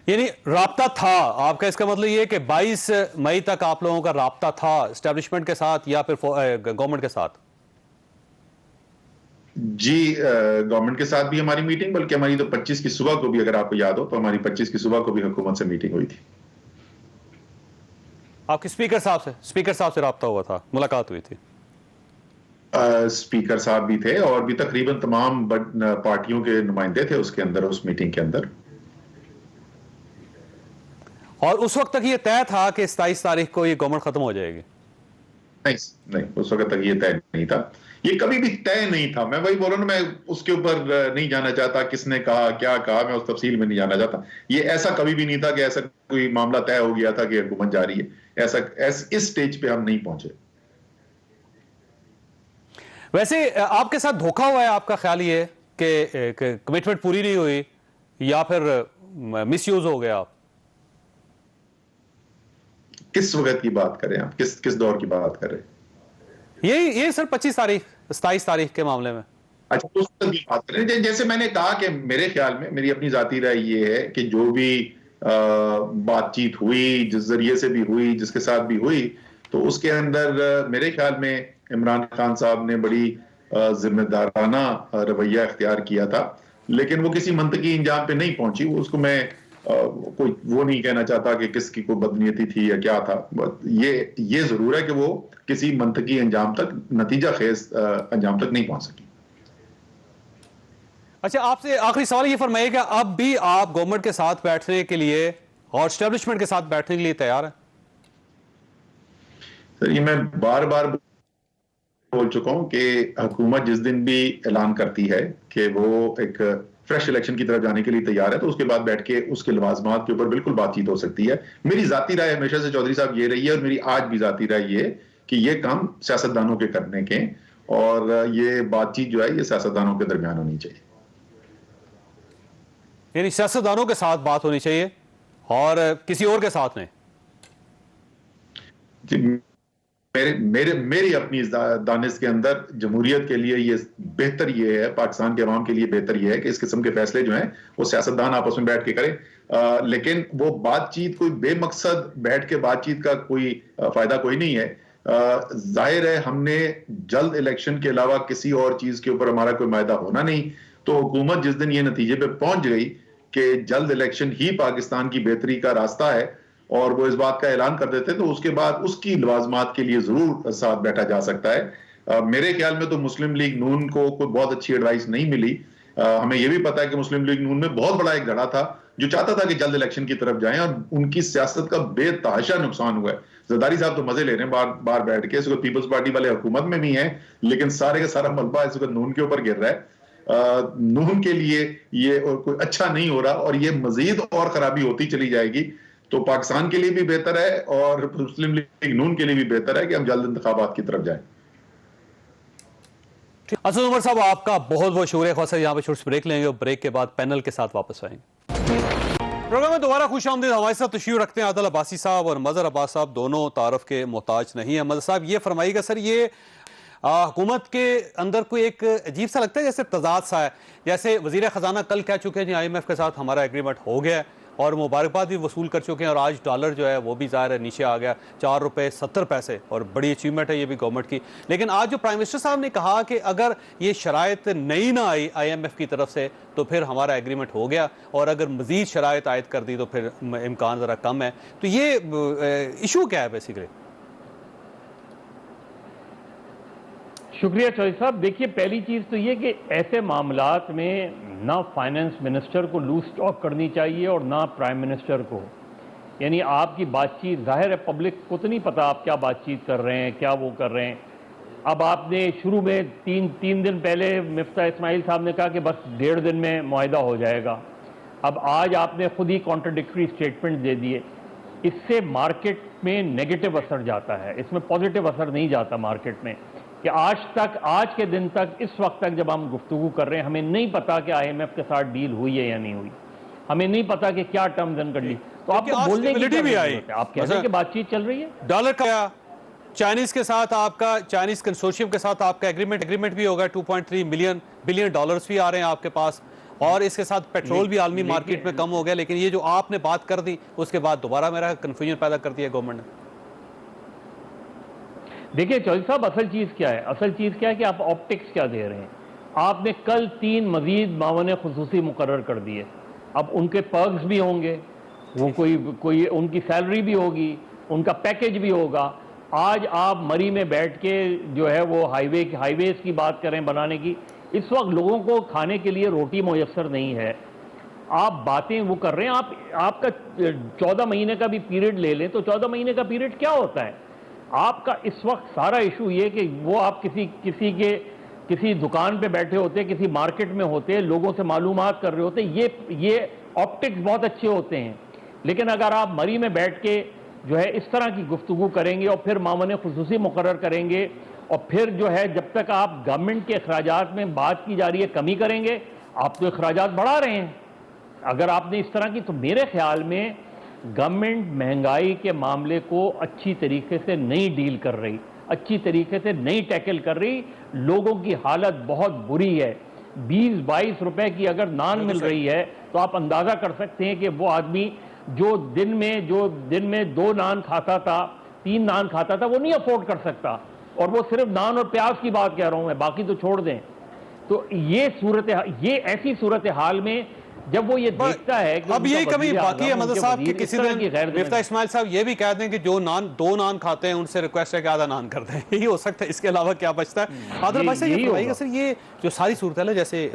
यानी राब्ता था आपका, इसका मतलब ये कि 22 मई तक आप लोगों का राब्ता था एस्टैब्लिशमेंट के साथ या फिर गवर्नमेंट के साथ? जी गवर्नमेंट के साथ भी हमारी मीटिंग, बल्कि हमारी तो 25 की सुबह को भी, अगर आपको याद हो तो हमारी 25 की सुबह को भी हुकूमत से मीटिंग हुई थी। आपके स्पीकर साहब से राब्ता हुआ था, मुलाकात हुई थी? स्पीकर साहब भी थे और भी तकरीबन तमाम पार्टियों के नुमाइंदे थे उसके अंदर, उस मीटिंग के अंदर। और उस वक्त तक ये तय था कि 27 तारीख को ये गवर्नमेंट खत्म हो जाएगी? नहीं, उस वक्त तक ये तय नहीं था, ये कभी भी तय नहीं था। मैं वही बोल रहा हूं, मैं उसके ऊपर नहीं जाना चाहता, किसने कहा क्या कहा, मैं उस तफसील में नहीं जाना चाहता। ये ऐसा कभी भी नहीं था कि ऐसा कोई मामला तय हो गया था कि हुकूमत जारी है, इस स्टेज पे हम नहीं पहुंचे। वैसे आपके साथ धोखा हुआ है, आपका ख्याल ये है कि कमिटमेंट पूरी नहीं हुई या फिर मिसयूज हो गया? आप किस वक्त की बात करें, आप किस दौर की बात कर रहे हैं? ये सर 27 तारीख के मामले में। अच्छा, उस वक्त की बात करें। जैसे मैंने कहा कि मेरे ख्याल में, मेरी अपनी जाती राय ये है कि जो भी बातचीत हुई, जिस जरिए से भी हुई, जिसके साथ भी हुई, तो उसके अंदर मेरे ख्याल में इमरान खान साहब ने बड़ी जिम्मेदाराना रवैया इख्तियार किया था, लेकिन वो किसी मंतकी इंजाम पे नहीं पहुंची। उसको मैं कोई वो नहीं कहना चाहता कि किसकी कोई बदनीयती थी या क्या था। ये जरूर है कि वो किसी मंतकी अंजाम तक, नतीजा खेज अंजाम तक नहीं पहुंच सकी। अच्छा, आपसे आखिरी सवाल ये फरमाइए कि अब भी आप गवर्नमेंट के साथ बैठने के लिए और स्टैब्लिशमेंट के साथ बैठने के लिए तैयार हैं? सर, ये मैं बार बार बोल चुका हूं कि हुकूमत जिस दिन भी ऐलान करती है कि वो एक फ्रेश इलेक्शन की तरफ जाने के लिए तैयार है, तो उसके बाद बैठ के उसके लवाजमात के ऊपर बिल्कुल बातचीत हो सकती है। मेरी जाती राय हमेशा से चौधरी साहब ये रही है, और मेरी आज भी जाती राय ये कि ये काम सियासतदानों के करने के, और ये बातचीत जो है ये सियासतदानों के दरमियान होनी चाहिए। यानी सियासतदानों के साथ बात होनी चाहिए और किसी और के साथ नहीं? जी, मेरी अपनी दानिश के अंदर जमहूरियत के लिए ये बेहतर ये है, पाकिस्तान के अवाम के लिए बेहतर ये है कि इस किस्म के फैसले जो हैं वो सियासतदान आपस में बैठ के करें। लेकिन वो बातचीत कोई बेमकसद बैठ के बातचीत का कोई फायदा कोई नहीं है। जाहिर है हमने जल्द इलेक्शन के अलावा किसी और चीज के ऊपर हमारा कोई मायदा होना नहीं, तो हुकूमत जिस दिन ये नतीजे पे पहुंच गई कि जल्द इलेक्शन ही पाकिस्तान की बेहतरी का रास्ता है और वो इस बात का ऐलान कर देते, तो उसके बाद उसकी लवाजमात के लिए जरूर साथ बैठा जा सकता है। मेरे ख्याल में तो मुस्लिम लीग नून को कोई बहुत अच्छी एडवाइस नहीं मिली। हमें यह भी पता है कि मुस्लिम लीग नून में बहुत बड़ा एक धड़ा था जो चाहता था कि जल्द इलेक्शन की तरफ जाएं, और उनकी सियासत का बेतहाशा नुकसान हुआ है। जरदारी साहब तो मजे ले रहे हैं बार बैठ के, इस वक्त पीपल्स पार्टी वाले हुकूमत में भी हैं, लेकिन सारे का सारा मलबा इस वक्त नून के ऊपर गिर रहा है। नून के लिए ये कोई अच्छा नहीं हो रहा, और ये मजीद और खराबी होती चली जाएगी। तो पाकिस्तान के लिए भी बेहतर है और मुस्लिम लीग नून के लिए भी बेहतर है कि हम जल्द इंतखाबात की तरफ जाएं। असद उमर साहब, आपका बहुत बहुत शुक्रिया। खासा यहाँ पे छोटी सी ब्रेक लेंगे और ब्रेक के बाद पैनल के साथ वापस आएंगे। प्रोग्राम में दोबारा खुश आमदीद। हमारे साथ तशरीफ रखते हैं आदिल अब्बासी साहब और मजहर अब्बास साहब, दोनों तारफ के मोहताज नहीं है। मजहर साहब, ये फरमाइएगा सर, ये हुकूमत के अंदर कोई एक अजीब सा लगता है, जैसे तजाद सा है। जैसे वजीर खजाना कल कह चुके हैं IMF के साथ हमारा एग्रीमेंट हो गया है और मुबारकबाद भी वसूल कर चुके हैं, और आज डॉलर जो है वो भी ज़ाहिर है नीचे आ गया, 4 रुपये 70 पैसे, और बड़ी अचीवमेंट है ये भी गवर्नमेंट की। लेकिन आज जो प्राइम मिनिस्टर साहब ने कहा कि अगर ये शराइत नई ना आई IMF की तरफ से तो फिर हमारा एग्रीमेंट हो गया, और अगर मज़ीद शराइत आयद कर दी तो फिर इम्कान ज़रा कम है। तो ये इशू क्या है बेसिकली? शुक्रिया चौधरी साहब। देखिए, पहली चीज़ तो ये कि ऐसे मामलात में ना फाइनेंस मिनिस्टर को लूज टॉक करनी चाहिए और ना प्राइम मिनिस्टर को। यानी आपकी बातचीत, जाहिर है पब्लिक को तो नहीं पता आप क्या बातचीत कर रहे हैं, क्या वो कर रहे हैं। अब आपने शुरू में तीन दिन पहले मिफ्ता इस्माइल साहब ने कहा कि बस 1.5 दिन में मुआहिदा हो जाएगा। अब आज आपने खुद ही कॉन्ट्रडिक्टरी स्टेटमेंट दे दिए। इससे मार्केट में नेगेटिव असर जाता है, इसमें पॉजिटिव असर नहीं जाता मार्केट में। कि आज के दिन तक, इस वक्त तक जब हम गुफ्तगू कर रहे हैं, हमें नहीं पता कि IMF के साथ डील हुई है या नहीं हुई। हमें नहीं पता कि क्या टर्म्स एंड कंडीशन। तो आपको बोलने की भी आई, आप कह रहे हैं कि बातचीत चल रही है। डॉलर का चाइनीज के साथ, आपका चाइनीज कंसोर्शियम के साथ आपका एग्रीमेंट भी होगा। 2.3 बिलियन डॉलर्स भी आ रहे हैं आपके पास, और इसके साथ पेट्रोल भी आलमी मार्केट में कम हो गया। लेकिन ये जो आपने बात कर दी उसके बाद दोबारा मेरा कंफ्यूजन पैदा कर दिया गवर्नमेंट ने। देखिए चौधरी साहब, असल चीज़ क्या है? असल चीज़ क्या है कि आप ऑप्टिक्स क्या दे रहे हैं। आपने कल 3 मजीद मावन खुसूसी मुकर्रर कर दिए। अब उनके पर्क्स भी होंगे, वो कोई उनकी सैलरी भी होगी, उनका पैकेज भी होगा। आज आप मरी में बैठ के जो है वो हाईवेज की बात करें बनाने की, इस वक्त लोगों को खाने के लिए रोटी मुयस्सर नहीं है। आप बातें वो कर रहे हैं। आपका 14 महीने का भी पीरियड ले लें तो 14 महीने का पीरियड क्या होता है? आपका इस वक्त सारा इशू ये कि वो आप किसी दुकान पे बैठे होते, किसी मार्केट में होते, लोगों से मालूमात कर रहे होते। ये ऑप्टिक्स बहुत अच्छे होते हैं, लेकिन अगर आप मरी में बैठ के जो है इस तरह की गुफ्तगू करेंगे और फिर मामून खुसूसी मुकर्रर करेंगे, और फिर जो है जब तक आप गवर्नमेंट के अखराजात में बात की जा रही है कमी करेंगे, आप तो अखराजात बढ़ा रहे हैं। अगर आपने इस तरह की, तो मेरे ख्याल में गवर्नमेंट महंगाई के मामले को अच्छी तरीके से नहीं डील कर रही, अच्छी तरीके से नहीं टैकल कर रही। लोगों की हालत बहुत बुरी है। 20-22 रुपए की अगर नान मिल रही है तो आप अंदाज़ा कर सकते हैं कि वो आदमी जो दिन में 2 नान खाता था, 3 नान खाता था, वो नहीं अफोर्ड कर सकता। और वो सिर्फ नान और प्याज की बात कह रहा हूं मैं, बाकी तो छोड़ दें। तो ये ऐसी सूरत हाल में जब वो ये देखता है कि अब ये कभी बाकी है मदद साहब कि किसी दिन गैर मिफ्ता इस्माइल साहब ये भी कहते हैं कि जो दो नान खाते हैं उनसे रिक्वेस्ट है कि आधा नान कर दें, यही हो सकता है, इसके अलावा क्या बचता है? आदर भाई साहब ये बताइएगा सर, ये जो सारी सूरत है जैसे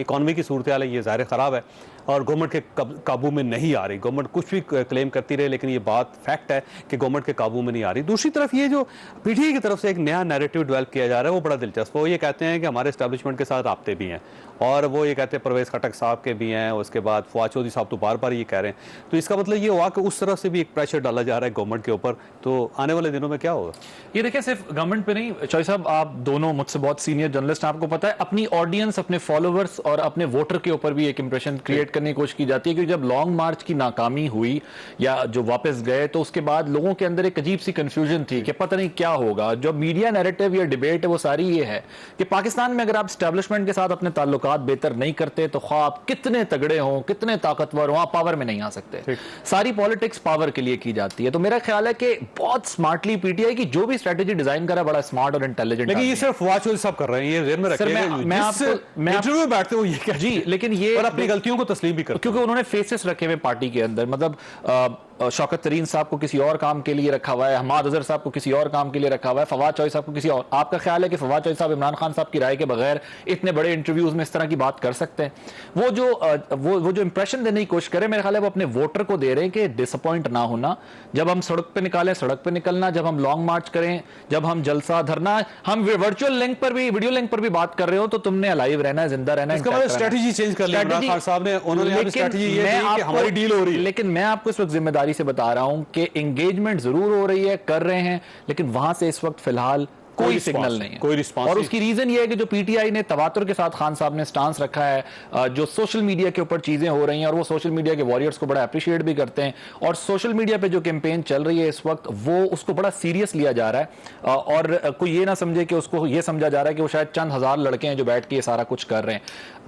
इकॉनमी की सूरत है ये ज़ाहिर ख़राब है और गवर्नमेंट के काबू में नहीं आ रही, गवर्नमेंट कुछ भी क्लेम करती रहे लेकिन ये बात फैक्ट है कि गवर्नमेंट के काबू में नहीं आ रही। दूसरी तरफ ये जो पीटीआई की तरफ से एक नया नैरेटिव डेवलप किया जा रहा है वो बड़ा दिलचस्प है। वो ये कहते हैं कि हमारे एस्टैब्लिशमेंट के साथ राब्ते भी हैं और वो ये कहते हैं परवेज़ खटक साहब के भी हैं, उसके बाद फवाद चौधरी साहब तो बार बार ये कह रहे हैं। तो इसका मतलब ये हुआ कि उस तरफ से भी एक प्रेशर डाला जा रहा है गवर्नमेंट के ऊपर। तो आने वाले दिनों में क्या होगा? ये देखिए सिर्फ गवर्नमेंट पे नहीं, चौधरी साहब आप दोनों मुझसे बहुत सीनियर जर्नलिस्ट, आपको पता है अपनी ऑडियंस, अपने फॉलोअर्स और अपने वोटर के ऊपर भी एक इंप्रेशन क्रिएट करने की कोशिश की जाती है। क्योंकि जब लॉन्ग मार्च की नाकामी हुई या जो वापस गए तो उसके बाद लोगों के अंदर एक अजीब सी कंफ्यूजन थी कि पता नहीं क्या होगा। जो मीडिया नैरेटिव या डिबेट है वो सारी ये है कि पाकिस्तान में अगर आप एस्टैब्लिशमेंट के साथ अपने ताल्लुकात बेहतर नहीं करते तो ख्वाह आप कितने तगड़े हों, कितने ताकतवर हों, आप पावर में नहीं आ सकते। सारी पॉलिटिक्स पावर के लिए की जाती है। तो मेरा ख्याल है कि बहुत स्मार्टली पीटीआई की जो भी स्ट्रेटेजी डिजाइन करा बड़ा स्मार्ट और इंटेलिजेंट। लेकिन ये सिर्फ फवाद चौधरी साहब कर रहे हैं, ये जेल में रखिएगा। मैं इंटरव्यू में बैठते हो ये जी, लेकिन ये अपनी गलतियों को तस्लीम भी करते, क्योंकि उन्होंने फेसेस रखे हुए पार्टी के अंदर, मतलब शौकत तरीन साहब को किसी और काम के लिए रखा हुआ है, हमाद अजहर साहब को किसी और काम के लिए रखा हुआ है, फवाद चौधरी साहब को किसी और। आपका ख्याल है कि फवाद चौधरी साहब इमरान खान साहब की राय के बगैर इतने बड़े इंटरव्यूज में इस तरह की बात कर सकते हैं? वो जो इंप्रेशन देने की कोशिश करे, मेरे ख्याल है वो अपने वोटर को दे रहे हैं कि डिसअपॉइंट ना होना। जब हम सड़क पे निकालें सड़क पे निकलना, जब हम लॉन्ग मार्च करें, जब हम जलसा धरना, हम वर्चुअल लिंक पर भी, वीडियो लिंक पर भी बात कर रहे हो तो तुमने अलाइव रहना है, जिंदा रहना है। इसका मतलब स्ट्रेटजी चेंज कर ली इमरान खान साहब ने, उन्होंने स्ट्रेटजी ये दी कि हमारी डील हो रही है। लेकिन मैं आपको इस वक्त जिम्मेदारी से बता रहा हूं कि एंगेजमेंट जरूर हो रही है, कर रहे हैं, लेकिन वहां से इस वक्त फिलहाल कोई सिग्नल नहीं है, कोई रिस्पांस। और उसकी रीजन ये है कि जो पीटीआई ने तवातुर के साथ खान साहब ने स्टांस रखा है, जो सोशल मीडिया के ऊपर चीजें हो रही हैं और वो सोशल मीडिया के वॉरियर्स को बड़ा अप्रिशिएट भी करते हैं, और सोशल मीडिया पे जो कैंपेन चल रही है इस वक्त वो उसको बड़ा सीरियस लिया जा रहा है। और कोई ये ना समझे कि उसको ये समझा जा रहा है कि वो शायद चंद हजार लड़के हैं जो बैठ के ये सारा कुछ कर रहे हैं।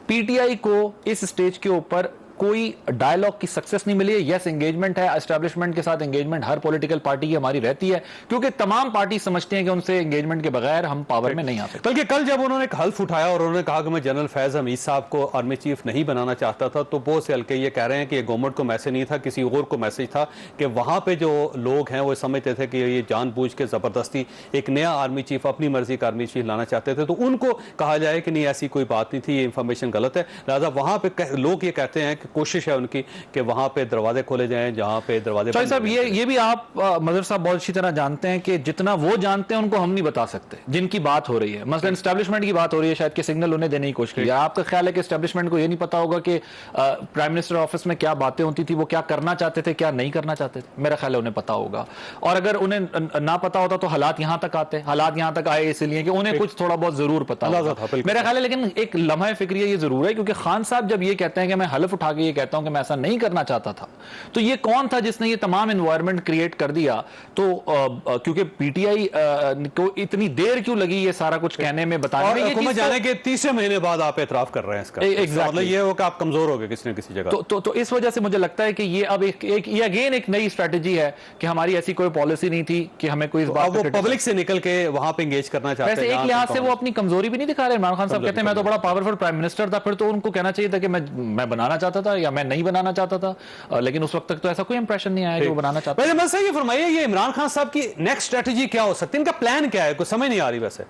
पीटीआई को इस स्टेज के ऊपर कोई डायलॉग की सक्सेस नहीं मिली है। यस, एंगेजमेंट है, एस्टैब्लिशमेंट के साथ एंगेजमेंट हर पॉलिटिकल पार्टी की हमारी रहती है, क्योंकि तमाम पार्टी समझते हैं कि उनसे एंगेजमेंट के बगैर हम पावर में नहीं आ सकते। बल्कि कल जब उन्होंने एक हल्फ उठाया और उन्होंने कहा कि मैं जनरल फैज हमीद साहब को आर्मी चीफ नहीं बनाना चाहता था, तो बहुत से हल्के ये कह रहे हैं कि गवर्नमेंट को मैसेज नहीं था, किसी और को मैसेज था कि वहां पे जो लोग हैं वो समझते थे कि ये जानबूझ के जबरदस्ती एक नया आर्मी चीफ, अपनी मर्जी का आर्मी चीफ लाना चाहते थे, तो उनको कहा जाए कि नहीं ऐसी कोई बात नहीं थी, ये इंफॉर्मेशन गलत है। लिहाजा वहां पे लोग ये कहते हैं कि कोशिश है उनकी कि वहां पे दरवाजे खोले जाएं जहां पे दरवाजे। चौधरी साहब ये भी आप मदर साहब बहुत अच्छी तरह जानते हैं कि जितना वो जानते हैं उनको हम नहीं बता सकते, जिनकी बात हो रही है। मसलन एस्टैब्लिशमेंट की बात हो रही है, शायद के सिग्नल उन्हें देने की कोशिश की। आपका ख्याल है कि एस्टैब्लिशमेंट को ये नहीं पता होगा कि प्राइम मिनिस्टर ऑफिस में क्या बातें होती थी, वो क्या करना चाहते थे, क्या नहीं करना चाहते थे? मेरा ख्याल है उन्हें पता होगा। और अगर उन्हें ना पता होता तो हालात यहां तक आते, हालात यहां तक आए इसलिए कि उन्हें कुछ थोड़ा बहुत जरूर पता होगा, मेरा ख्याल है। लेकिन एक लम्हा फिक्रिया ये जरूर है, क्योंकि खान साहब जब ये कहते हैं कि मैं हलफ उठा के ये कहता हूं कि मैं ऐसा नहीं करना चाहता था, तो ये कौन था जिसने ये तमाम एनवायरनमेंट क्रिएट कर दिया? तो क्योंकि पीटीआई को इतनी देर क्यों लगी ये सारा कुछ कहने में, बताने में? ये जाने के तीसरे महीने बाद आप एतराफ कर रहे हैं इसका, मतलब ये हो कि आप कमजोर हो गए किसी न किसी जगह। तो इस वजह से मुझे लगता है कि ये अब ये अगेन एक नई स्ट्रेटेजी है कि हमारी ऐसी कोई पॉलिसी नहीं थी कि हमें कोई इस बात वो पब्लिक से निकल के वहां पे एंगेज करना चाहते हैं। वैसे एक लिहाज से वो अपनी कमजोरी भी नहीं दिखा रहे। इमरान खान साहब कहते हैं मैं तो बड़ा पावरफुल प्राइम मिनिस्टर था, फिर तो उनको कहना चाहिए था कि मैं बनाना चाहता था या मैं नहीं बनाना चाहता था, लेकिन उस वक्त तक तो ऐसा कोई इंप्रेशन नहीं आया कि वो बनाना चाहते हैं। वैसे ये फरमाइए, ये इमरान खान साहब की नेक्स्ट स्ट्रेटजी क्या हो सकती है, इनका प्लान क्या है, कुछ समझ नहीं आ रही। वैसे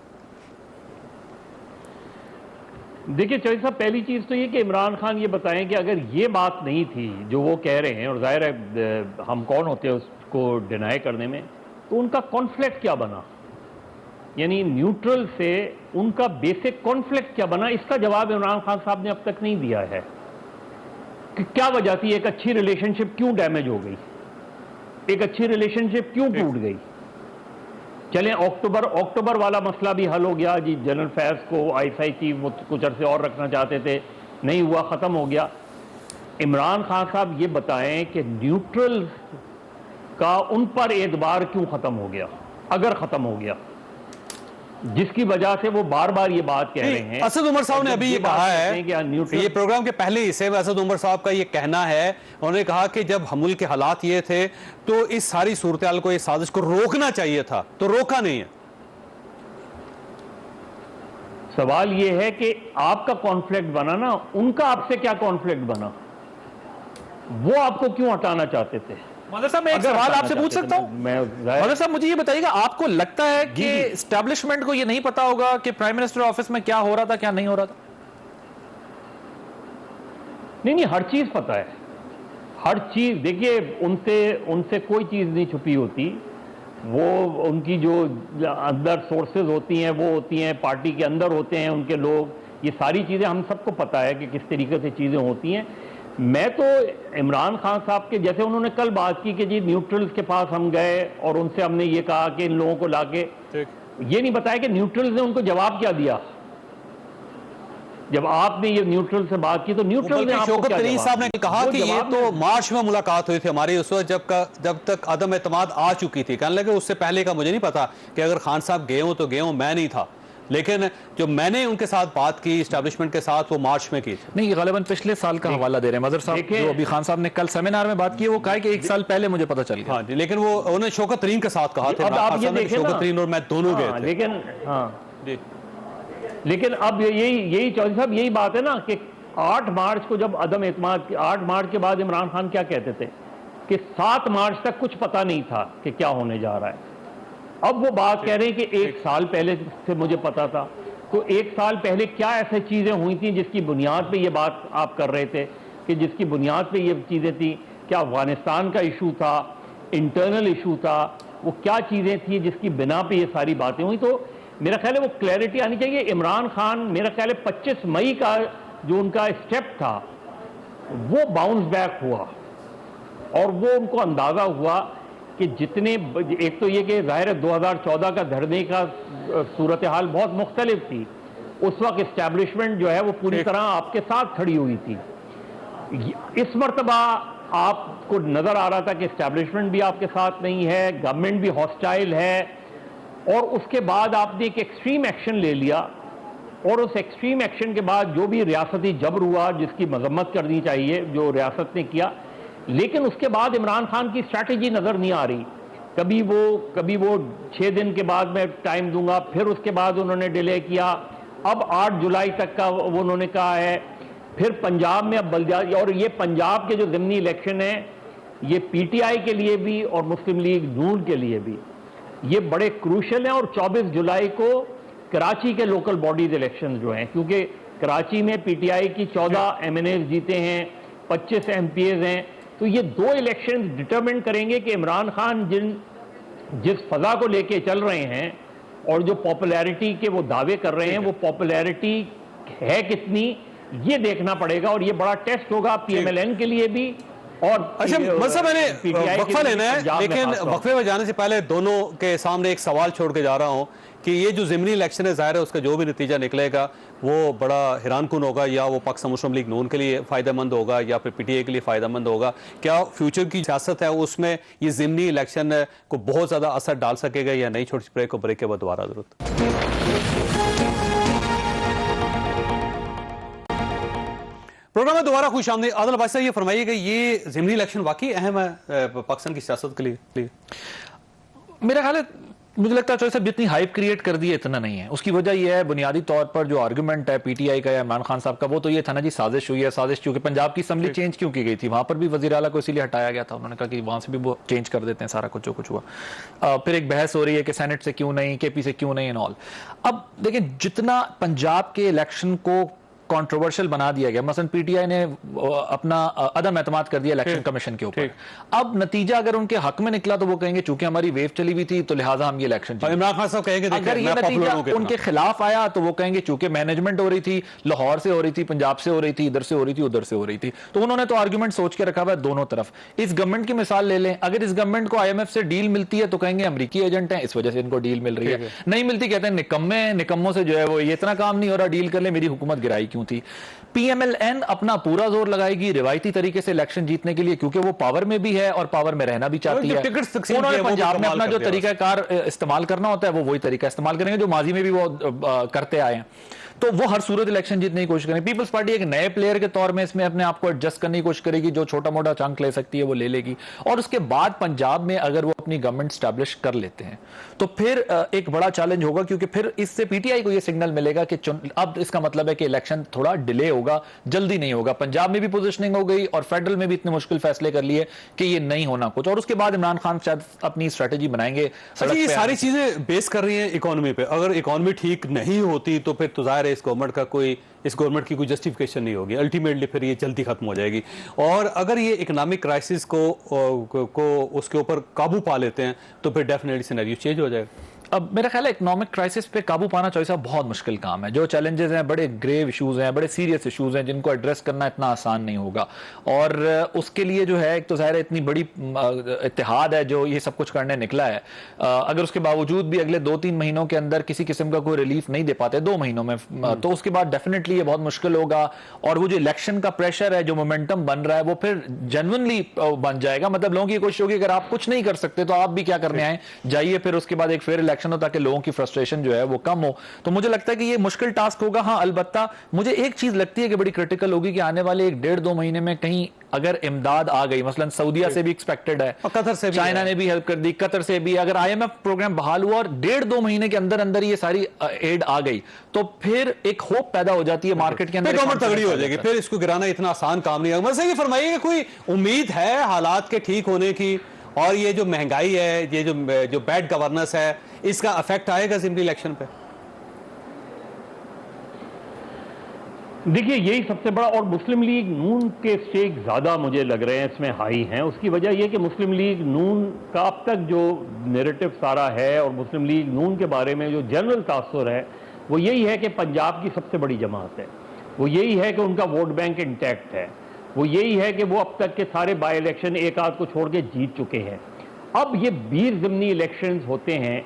देखिए चौधरी साहब, पहली चीज तो ये कि इमरान खान ये बताएं कि अगर ये बात नहीं थी जो वो कह रहे हैं, और जाहिर है हम कौन होते हैं उसको डिनाई करने में, तो उनका कॉन्फ्लिक्ट क्या बना, यानी न्यूट्रल से उनका बेसिक कॉन्फ्लिक्ट क्या बना, इसका जवाब इमरान खान साहब ने अब तक नहीं दिया है कि क्या वजह थी, एक अच्छी रिलेशनशिप क्यों डैमेज हो गई, एक अच्छी रिलेशनशिप क्यों टूट गई। चलें अक्टूबर वाला मसला भी हल हो गया जी, जनरल फैज को आईएसआई चीफ कुछ अरसे और रखना चाहते थे, नहीं हुआ, खत्म हो गया। इमरान खान साहब ये बताएं कि न्यूट्रल का उन पर एतबार क्यों खत्म हो गया, अगर खत्म हो गया, जिसकी वजह से वो बार बार ये बात कह रहे हैं। असद उमर साहब ने अभी ये कहा है कि ये प्रोग्राम के पहले हिस्से में असद उमर साहब का ये कहना है, उन्होंने कहा कि जब मुल्क के हालात ये थे तो इस सारी सूरत हाल को, इस साजिश को रोकना चाहिए था, तो रोका नहीं है। सवाल ये है कि आपका कॉन्फ्लिक्ट बना ना, उनका आपसे क्या कॉन्फ्लिक्ट बना, वो आपको क्यों हटाना चाहते थे? मदर साहब मैं एक अगर सवाल हटाना आपसे पूछ चाहते सकता थे, हूं? मैं मदर साहब मुझे ये बताइएगा, आपको लगता है कि एस्टैब्लिशमेंट को ये नहीं पता होगा कि प्राइम मिनिस्टर ऑफिस में क्या हो रहा था, क्या नहीं हो रहा था? नहीं, हर चीज पता है, हर चीज। देखिए, उनसे कोई चीज नहीं छुपी होती। वो उनकी जो अंदर सोर्सेज होती हैं वो होती हैं, पार्टी के अंदर होते हैं उनके लोग, ये सारी चीजें हम सबको पता है कि किस तरीके से चीजें होती हैं। मैं तो इमरान खान साहब के, जैसे उन्होंने कल बात की कि जी न्यूट्रल्स के पास हम गए और उनसे हमने ये कहा कि इन लोगों को लाके, ये नहीं बताया कि न्यूट्रल्स ने उनको जवाब क्या दिया। जब आपने ये न्यूट्रल से बात की तो न्यूट्रल ने आपको शौकत क्या तरीन जवाब साहब ने दिया? कहा वो कि ये जवाब तो में- मार्च में मुलाकात हुई थी हमारी, उस वक्त जब तक अदम एतमाद आ चुकी थी। कहने लगे उससे पहले का मुझे नहीं पता कि अगर खान साहब गए हो तो गए हो, मैं नहीं था, लेकिन जो मैंने उनके साथ बात की एस्टैब्लिशमेंट के साथ वो मार्च में की थी। नहीं, गालिबन पिछले साल का हवाला दे रहे हैं मदर साहब। देखिए- जो अभी खान साहब ने कल सेमिनार में बात की है वो कहा है कि 1 साल पहले मुझे पता चल गया। हाँ जी, लेकिन वो उन्होंने शौकत तरीन के साथ कहा था, अब आप ये देखें ना, शौकत तरीन और मैं दोनों हाँ, गए थे। लेकिन हाँ, जी लेकिन अब यही चौधरी साहब यही बात है ना कि 8 मार्च को जब अदम एतमाद, 8 मार्च के बाद इमरान खान क्या कहते थे कि 7 मार्च तक कुछ पता नहीं था कि क्या होने जा रहा है। अब वो बात कह रहे हैं कि 1 साल पहले से मुझे पता था। तो 1 साल पहले क्या ऐसी चीजें हुई थी जिसकी बुनियाद पे ये बात आप कर रहे थे, कि जिसकी बुनियाद पे ये चीजें थी? क्या अफगानिस्तान का इशू था, इंटरनल इशू था, वो क्या चीजें थी जिसकी बिना पे ये सारी बातें हुई? तो मेरा ख्याल है वो क्लैरिटी आनी चाहिए। इमरान खान, मेरा ख्याल है 25 मई का जो उनका स्टेप था वो बाउंस बैक हुआ और वो उनको अंदाजा हुआ कि जितने, एक तो ये कि जाहिर है 2014 का धरने का सूरत हाल बहुत मुख्तलिफ थी। उस वक्त इस्टेब्लिशमेंट जो है वो पूरी तरह आपके साथ खड़ी हुई थी। इस मर्तबा आपको नजर आ रहा था कि इस्टेब्लिशमेंट भी आपके साथ नहीं है, गवर्नमेंट भी हॉस्टाइल है, और उसके बाद आपने एक एक्सट्रीम एक्शन ले लिया। और उस एक्सट्रीम एक्शन के बाद जो भी रियासती जबर हुआ, जिसकी मजम्मत करनी चाहिए, जो रियासत ने किया, लेकिन उसके बाद इमरान खान की स्ट्रैटेजी नजर नहीं आ रही। कभी वो 6 दिन के बाद मैं टाइम दूंगा, फिर उसके बाद उन्होंने डिले किया, अब 8 जुलाई तक का वो उन्होंने कहा है। फिर पंजाब में अब बल्दियाती, और ये पंजाब के जो ज़िमनी इलेक्शन है, ये पीटीआई के लिए भी और मुस्लिम लीग नून के लिए भी ये बड़े क्रूशल हैं। और 24 जुलाई को कराची के लोकल बॉडीज इलेक्शन जो हैं, क्योंकि कराची में पीटीआई की 14 एमएनएस जीते हैं, 25 एमपीएस हैं, तो ये 2 इलेक्शन डिटरमिन करेंगे कि इमरान खान जिस फजा को लेके चल रहे हैं और जो पॉपुलैरिटी के वो दावे कर रहे हैं, वो पॉपुलैरिटी है कितनी, ये देखना पड़ेगा। और ये बड़ा टेस्ट होगा पीएमएलएन के लिए भी। और अच्छा मतलब मैंने PTI के वक्फा लिए लेना है, पंजाब में लेकिन खास तौर वक्फे में जाने से पहले दोनों के सामने एक सवाल छोड़ के जा रहा हूं कि ये जो ज़िमनी इलेक्शन है, ज़ाहिर है उसका जो भी नतीजा निकलेगा वो बड़ा हैरानकुन होगा, या वो पाकिस्तान मुस्लिम लीग नून के लिए फ़ायदेमंद होगा या फिर पीटीआई के लिए फ़ायदेमंद होगा। क्या फ्यूचर की सियासत है उसमें ये ज़िमनी इलेक्शन को बहुत ज़्यादा असर डाल सकेगा या नहीं? छोटी सी ब्रेक को, ब्रेक के बाद दोबारा जरूरत। प्रोग्राम में दोबारा खुश आमदीद। आदिल भाई साहब, ये फरमाइएगा, ये ज़िमनी इलेक्शन वाकई अहम है पाकिस्तान की सियासत के लिए? मेरा ख्याल है, मुझे लगता है चौधरी साहब जितनी हाइप क्रिएट कर दी है इतना नहीं है। उसकी वजह यह है, बुनियादी तौर पर जो आर्गुमेंट है पीटीआई का या इमरान खान साहब का, वो तो ये था ना जी साजिश हुई है। साजिश क्योंकि पंजाब की असम्बली चेंज क्यों की गई थी, वहां पर भी वजीर आला को इसीलिए हटाया गया था। उन्होंने कहा कि वहां से भी वो चेंज कर देते हैं सारा कुछ जो कुछ हुआ। फिर एक बहस हो रही है कि सेनेट से क्यों नहीं, केपी से क्यों नहीं एंड ऑल। अब देखिए, जितना पंजाब के इलेक्शन को कंट्रोवर्शियल बना दिया गया, मसलन पीटीआई ने अपना अदम एतमाद कर दिया इलेक्शन कमीशन के ऊपर। अब नतीजा अगर उनके हक में निकला तो वो कहेंगे चूंकि हमारी वेव चली हुई थी तो लिहाजा हम ये इलेक्शन जीते। इमरान खान साहब कहेंगे अगर ये नतीजा उनके खिलाफ आया तो वो कहेंगे चूंकि मैनेजमेंट हो रही थी, लाहौर से हो रही थी, पंजाब से हो रही थी, इधर से हो रही थी, उधर से हो रही थी। तो उन्होंने तो आर्गुमेंट सोच के रखा हुआ है दोनों तरफ। इस गवर्नमेंट की मिसाल ले लें, अगर इस गवर्नमेंट को आईएमएफ से डील मिलती है तो कहेंगे अमरीकी एजेंट है, इस वजह से इनको डील मिल रही है। नहीं मिलती कहते हैं निकम्मे हैं, निकम्मों से जो है वो ये इतना काम नहीं हो रहा, डील कर ले, मेरी हुकूमत गिराई क्यों क्यों थी। PMLN अपना पूरा जोर लगाएगी रिवायती तरीके से इलेक्शन जीतने के लिए, क्योंकि वो पावर में भी है और पावर में रहना भी चाहती है। उन्होंने पंजाब में अपना जो तरीकाकार इस्तेमाल करना होता है वो वही तरीका इस्तेमाल करेंगे जो माजी में भी वो करते आए हैं। तो वो हर सूरत इलेक्शन जीतने की कोशिश करेंगे। पीपल्स पार्टी एक नए प्लेयर के तौर में इसमें अपने आप को एडजस्ट करने की कोशिश करेगी, जो छोटा मोटा चंक ले सकती है वो ले लेगी। और उसके बाद पंजाब में अगर वो अपनी गवर्नमेंट स्टैब्लिश कर लेते हैं तो फिर एक बड़ा चैलेंज होगा, क्योंकि फिर इससे PTI को ये सिग्नल मिलेगा कि अब इसका मतलब है कि इलेक्शन थोड़ा डिले होगा, जल्दी नहीं होगा। पंजाब में भी पोजिशनिंग हो गई और फेडरल में भी इतने मुश्किल फैसले कर लिए कि ये नहीं होना कुछ, और उसके बाद इमरान खान शायद अपनी स्ट्रेटेजी बनाएंगे। ये सारी चीजें बेस कर रही हैं इकोनॉमी पे। अगर इकोनॉमी ठीक नहीं होती तो फिर तो जाहिर है इस गवर्नमेंट की कोई जस्टिफिकेशन नहीं होगी, अल्टीमेटली फिर ये जल्दी खत्म हो जाएगी। और अगर ये इकोनॉमिक क्राइसिस को उसके ऊपर काबू पा लेते हैं तो फिर डेफिनेटली सिनेरियो चेंज हो जाएगा। अब मेरा ख्याल है इकोनॉमिक क्राइसिस पे काबू पाना चॉइस साहब बहुत मुश्किल काम है। जो चैलेंजेस हैं बड़े ग्रेव इश्यूज हैं, बड़े सीरियस इश्यूज हैं जिनको एड्रेस करना इतना आसान नहीं होगा। और उसके लिए जो है एक तो ज़ाहिर है इतनी बड़ी इत्तेहाद है जो ये सब कुछ करने निकला है। अगर उसके बावजूद भी अगले 2-3 महीनों के अंदर किसी किस्म का कोई रिलीफ नहीं दे पाते 2 महीनों में, तो उसके बाद डेफिनेटली ये बहुत मुश्किल होगा। और वो जो इलेक्शन का प्रेशर है, जो मोमेंटम बन रहा है, वो फिर जेन्युइनली बन जाएगा। मतलब लोगों की कोशिश होगी अगर आप कुछ नहीं कर सकते तो आप भी क्या करने आए, जाइए फिर उसके बाद एक फेयर इलेक्शन हो ताकि लोगों की फ्रस्ट्रेशन जो है वो कम हो। तो मुझे लगता है कि ये मुश्किल टास्क होगा। हाँ, अलबत्ता मुझे एक चीज लगती है कि बड़ी क्रिटिकल होगी कि आने वाले 1-1.5-2 महीने में कहीं अगर इमदाद आ गई, मसलन सऊदीया से भी एक्सपेक्टेड है, कतर से भी, चाइना ने भी हेल्प कर दी, कतर से भी, अगर IMF प्रोग्राम बहाल हुआ और 1.5-2 महीने के अंदर अंदर ये सारी एड आ गई तो फिर एक होप पैदा हो जाती है मार्केट के अंदर, गवर्नमेंट तगड़ी हो जाएगी। फिर इसको गिराना इतना आसान काम नहीं है। वैसे ये फरमाइए कोई उम्मीद है हालात के ठीक होने की, और ये जो महंगाई है, ये जो बैड गवर्नेंस है, इसका अफेक्ट आएगा असेंबली इलेक्शन पे? देखिए यही सबसे बड़ा, और मुस्लिम लीग नून के स्टेक ज़्यादा मुझे लग रहे हैं इसमें हाई हैं। उसकी वजह यह कि मुस्लिम लीग नून का अब तक जो नैरेटिव सारा है और मुस्लिम लीग नून के बारे में जो जनरल तासुर है वो यही है कि पंजाब की सबसे बड़ी जमात है, वो यही है कि उनका वोट बैंक इंटैक्ट है, वो यही है कि वो अब तक के सारे बाई इलेक्शन एक आध को छोड़ के जीत चुके हैं। अब ये 20 ज़िमनी इलेक्शंस होते हैं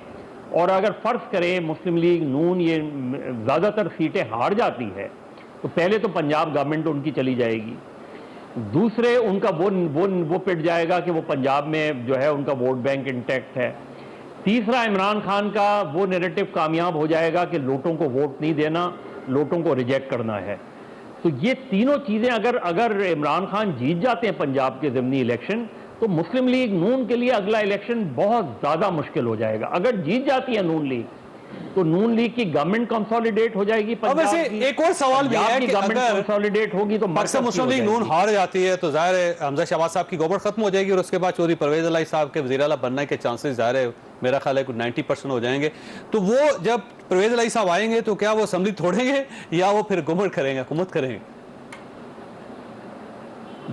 और अगर फ़र्ज़ करें मुस्लिम लीग नून ये ज़्यादातर सीटें हार जाती है तो पहले तो पंजाब गवर्नमेंट उनकी चली जाएगी, दूसरे उनका वो पिट जाएगा कि वो पंजाब में जो है उनका वोट बैंक इंटैक्ट है, तीसरा इमरान खान का वो नैरेटिव कामयाब हो जाएगा कि लोटों को वोट नहीं देना, लोटों को रिजेक्ट करना है। तो ये तीनों चीज़ें अगर इमरान खान जीत जाते हैं पंजाब के ज़िमनी इलेक्शन तो मुस्लिम लीग नून के लिए अगला इलेक्शन बहुत ज़्यादा मुश्किल हो जाएगा। अगर जीत जाती है नून लीग तो नून लीग की गवर्नमेंट कंसोलिडेट हो जाएगी। वैसे एक और सवाल भी है कि गवर्नमेंट कंसोलिडेट होगी तो मकसद मुस्लिम लीग नून हार जाती है तो जाहिर है हमजा शहबाज साहब की गवर्नमेंट खत्म हो जाएगी और उसके बाद चौधरी परवेज इलाही साहब के वज़ीर आला बनने के चांसेस जाहिर है मेरा ख्याल है कुछ 90% हो जाएंगे। तो वो जब परवेज इलाही साहब आएंगे तो क्या वो असेंबली तोड़ेंगे या वो फिर गवर्नमेंट करेंगे, हुकूमत करेंगे?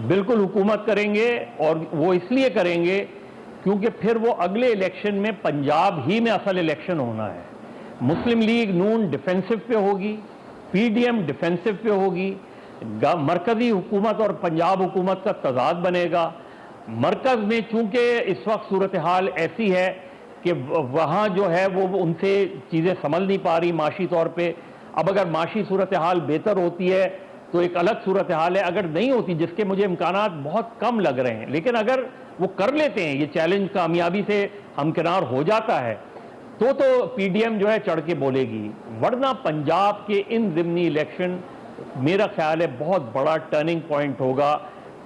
बिल्कुल हुकूमत करेंगे, और वो इसलिए करेंगे क्योंकि फिर वो अगले इलेक्शन में पंजाब ही में असल इलेक्शन होना है। मुस्लिम लीग नून डिफेंसिव पे होगी, PDM डिफेंसिव पे होगी, मरकजी हुकूमत और पंजाब हुकूमत का तजाद बनेगा। मरकज में चूंकि इस वक्त सूरत हाल ऐसी है कि वहाँ जो है वो उनसे चीज़ें संभल नहीं पा रही माशी तौर पे। अब अगर माशी सूरत हाल बेहतर होती है तो एक अलग सूरत हाल है, अगर नहीं होती जिसके मुझे इम्कानात बहुत कम लग रहे हैं, लेकिन अगर वो कर लेते हैं ये चैलेंज कामयाबी से हमकिनार हो जाता है तो PDM जो है चढ़ के बोलेगी। वरना पंजाब के इन ज़िमनी इलेक्शन मेरा ख्याल है बहुत बड़ा टर्निंग पॉइंट होगा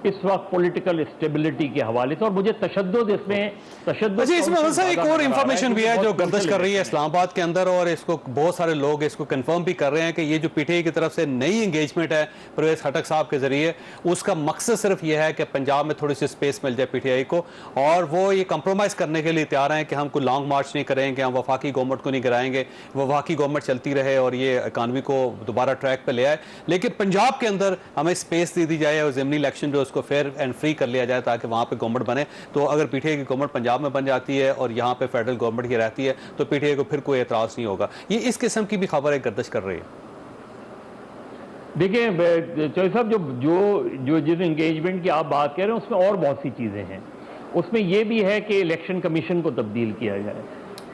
इस वक्त पॉलिटिकल स्टेबिलिटी के हवाले से। और मुझे तशद्दुद इसमें एक और इंफॉर्मेशन भी है जो गर्दिश कर रही है इस्लामाबाद के अंदर, और इसको बहुत सारे लोग इसको कंफर्म भी कर रहे हैं कि ये जो PTI की तरफ से नई एंगेजमेंट है परवेज खटक साहब के जरिए, उसका मकसद सिर्फ ये है कि पंजाब में थोड़ी सी स्पेस मिल जाए PTI को, और वो ये कंप्रोमाइज़ करने के लिए तैयार हैं कि हम कोई लॉन्ग मार्च नहीं करेंगे, हम वफाकी गवर्नमेंट को नहीं गिराएंगे, वफाकी गवर्नमेंट चलती रहे और ये इकानमी को दोबारा ट्रैक पर ले आए, लेकिन पंजाब के अंदर हमें स्पेस दे दी जाए और ज़िमनी इलेक्शन जो उसको फेयर एंड फ्री कर लिया जाए ताकि वहां पे गवर्नमेंट बने। तो अगर PTI की गवर्नमेंट पंजाब में बन जाती है और यहाँ पे फेडरल गवर्नमेंट की रहती है तो PTI को फिर कोई एतराज नहीं होगा। ये इस किस्म की भी खबर है गर्दिश कर रही है। देखिए चौधरी साहब जो जिस एंगेजमेंट की आप बात कह रहे हैं उसमें और बहुत सी चीज़ें हैं। उसमें यह भी है कि इलेक्शन कमीशन को तब्दील किया जाए,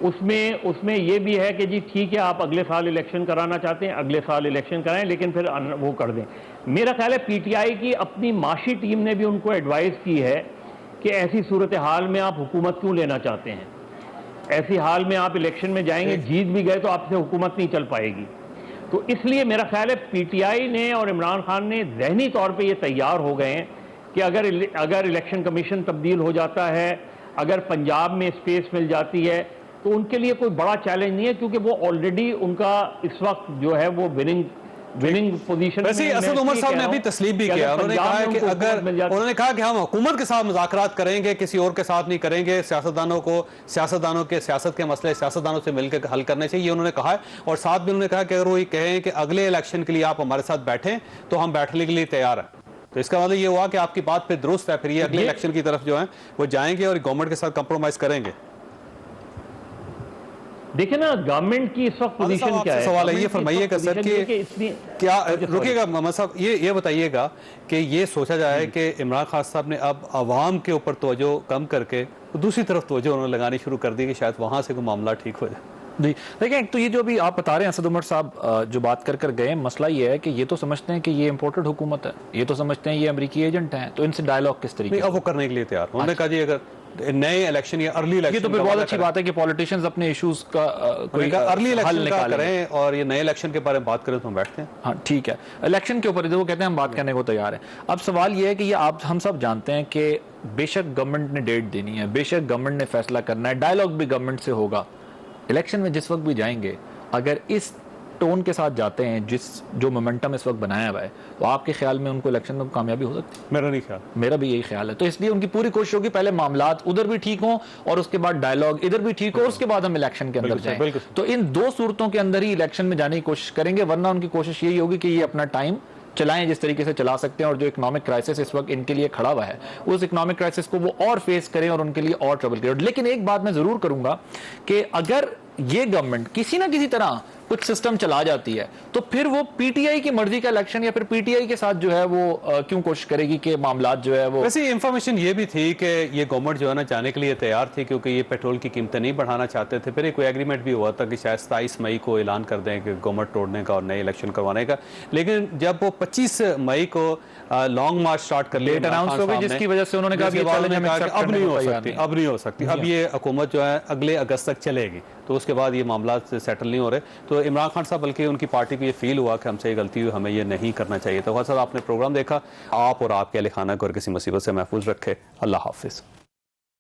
उसमें ये भी है कि जी ठीक है, आप अगले साल इलेक्शन कराना चाहते हैं, अगले साल इलेक्शन कराएं, लेकिन फिर वो कर दें। मेरा ख्याल है पीटीआई की अपनी माशी टीम ने भी उनको एडवाइस की है कि ऐसी सूरत हाल में आप हुकूमत क्यों लेना चाहते हैं, ऐसी हाल में आप इलेक्शन में जाएंगे, जीत भी गए तो आपसे हुकूमत नहीं चल पाएगी। तो इसलिए मेरा ख्याल है पीटीआई ने और इमरान खान ने ज़हनी तौर पे ये तैयार हो गए हैं कि अगर इलेक्शन कमीशन तब्दील हो जाता है, अगर पंजाब में स्पेस मिल जाती है, तो उनके लिए कोई बड़ा चैलेंज नहीं है, क्योंकि वो ऑलरेडी उनका इस वक्त जो है वो विनिंग पोजीशन। वैसे असद उमर साहब ने अभी तस्लीम भी किया, उन्होंने कहा है कि उन्होंने कहा कि हम हुकूमत के साथ मुज़ाकरात करेंगे, किसी और के साथ नहीं करेंगे, सियासतदानों के सियासत के मसले सियासतदानों से मिलकर हल करने चाहिए, उन्होंने कहा है। और साथ में उन्होंने कहा कि अगर वो ये कहें कि अगले इलेक्शन के लिए आप हमारे साथ बैठें तो हम बैठने के लिए तैयार हैं। तो इसका मतलब ये हुआ कि आपकी बात पे दुरुस्त है, फिर ये अगले इलेक्शन की तरफ जो है वो जाएंगे और गवर्नमेंट के साथ कंप्रोमाइज करेंगे। देखिए ना, गवर्नमेंट की इस वक्त पोजीशन क्या है। सवाल है ये फरमाइएगा सर कि क्या रुकिएगा मोहम्मद साहब, ये बताइएगा कि ये सोचा जाए कि इमरान खान साहब ने अब आवाम के ऊपर तवज्जो कम करके दूसरी तरफ तवज्जो उन्होंने लगानी शुरू कर दी कि शायद वहां से कोई मामला ठीक हो जाए। जी देखिए, तो ये जो अभी आप बता रहे हैं असद उमर साहब जो बात कर गए, मसला ये है कि ये तो समझते हैं कि ये इंपोर्टेड हुकूमत है, ये तो समझते हैं ये अमेरिकी एजेंट हैं, तो इनसे डायलॉग किस तरीके से? अब वो करने के लिए तैयार, उन्होंने कहा जी अगर नए इलेक्शन या अर्ली इलेक्शन, ये तो फिर बहुत अच्छी बात है कि पॉलिटिशियंस अपने इश्यूज का कोई अर्ली इलेक्शन का करें और ये नए इलेक्शन के बारे में बात करें तो हम बैठते हैं। हाँ ठीक है, इलेक्शन के ऊपर वो कहते हैं हम बात करने को तैयार हैं। अब सवाल ये है कि ये आप हम सब जानते हैं कि बेशक गवर्नमेंट ने डेट देनी है, बेशक गवर्नमेंट ने फैसला करना है, डायलॉग भी गवर्नमेंट से होगा। इलेक्शन में जिस वक्त भी जाएंगे, अगर इस टोन के साथ जाते हैं जो मोमेंटम इस वक्त बनाया हुआ है, तो आपके ख्याल में उनको इलेक्शन में कामयाबी हो सकती है? मेरा नहीं ख्याल, मेरा भी यही ख्याल है। तो इसलिए उनकी पूरी कोशिश होगी पहले मामलात उधर भी ठीक हों और उसके बाद डायलॉग इधर भी ठीक हो, उसके बाद हम इलेक्शन के अंदर जाएं। तो इन दो सूरतों के अंदर ही इलेक्शन में जाने की कोशिश करेंगे, वरना उनकी कोशिश यही होगी कि ये अपना टाइम चलाएं जिस तरीके से चला सकते हैं, और जो इकोनॉमिक क्राइसिस इस वक्त इनके लिए खड़ा हुआ है उस इकोनॉमिक क्राइसिस को वो और फेस करें और उनके लिए और ट्रबल क्रिएट। लेकिन एक बात मैं जरूर करूंगा कि अगर ये गवर्नमेंट किसी ना किसी तरह कुछ सिस्टम चला जाती है, तो फिर वो पीटीआई की मर्जी का इलेक्शन या फिर पीटीआई के साथ जो है वो क्यों कोशिश करेगी कि मामलात जो है वो। वैसे इंफॉर्मेशन ये भी थी कि ये गवर्नमेंट जो है ना जाने के लिए तैयार थी, क्योंकि ये पेट्रोल की कीमतें नहीं बढ़ाना चाहते थे। फिर कोई एग्रीमेंट भी हुआ था कि शायद 27 मई को ऐलान कर दें कि गवर्नमेंट तोड़ने का और नए इलेक्शन करवाने का, लेकिन जब वो 25 मई को लॉन्ग मार्च स्टार्ट कर लेट अनाउंस हो गई, जिसकी वजह से उन्होंने कहा अब नहीं हो सकती, अब ये हुकूमत जो है अगले अगस्त तक चलेगी, तो उसके बाद ये मामला सेटल नहीं हो रहे। तो इमरान खान साहब बल्कि उनकी पार्टी को ये फील हुआ कि हमसे ये गलती हुई, हमें ये नहीं करना चाहिए। तो सर आपने प्रोग्राम देखा, आप और आपके अहल खाना को और किसी मुसीबत से महफूज रखे। अल्लाह हाफिज़।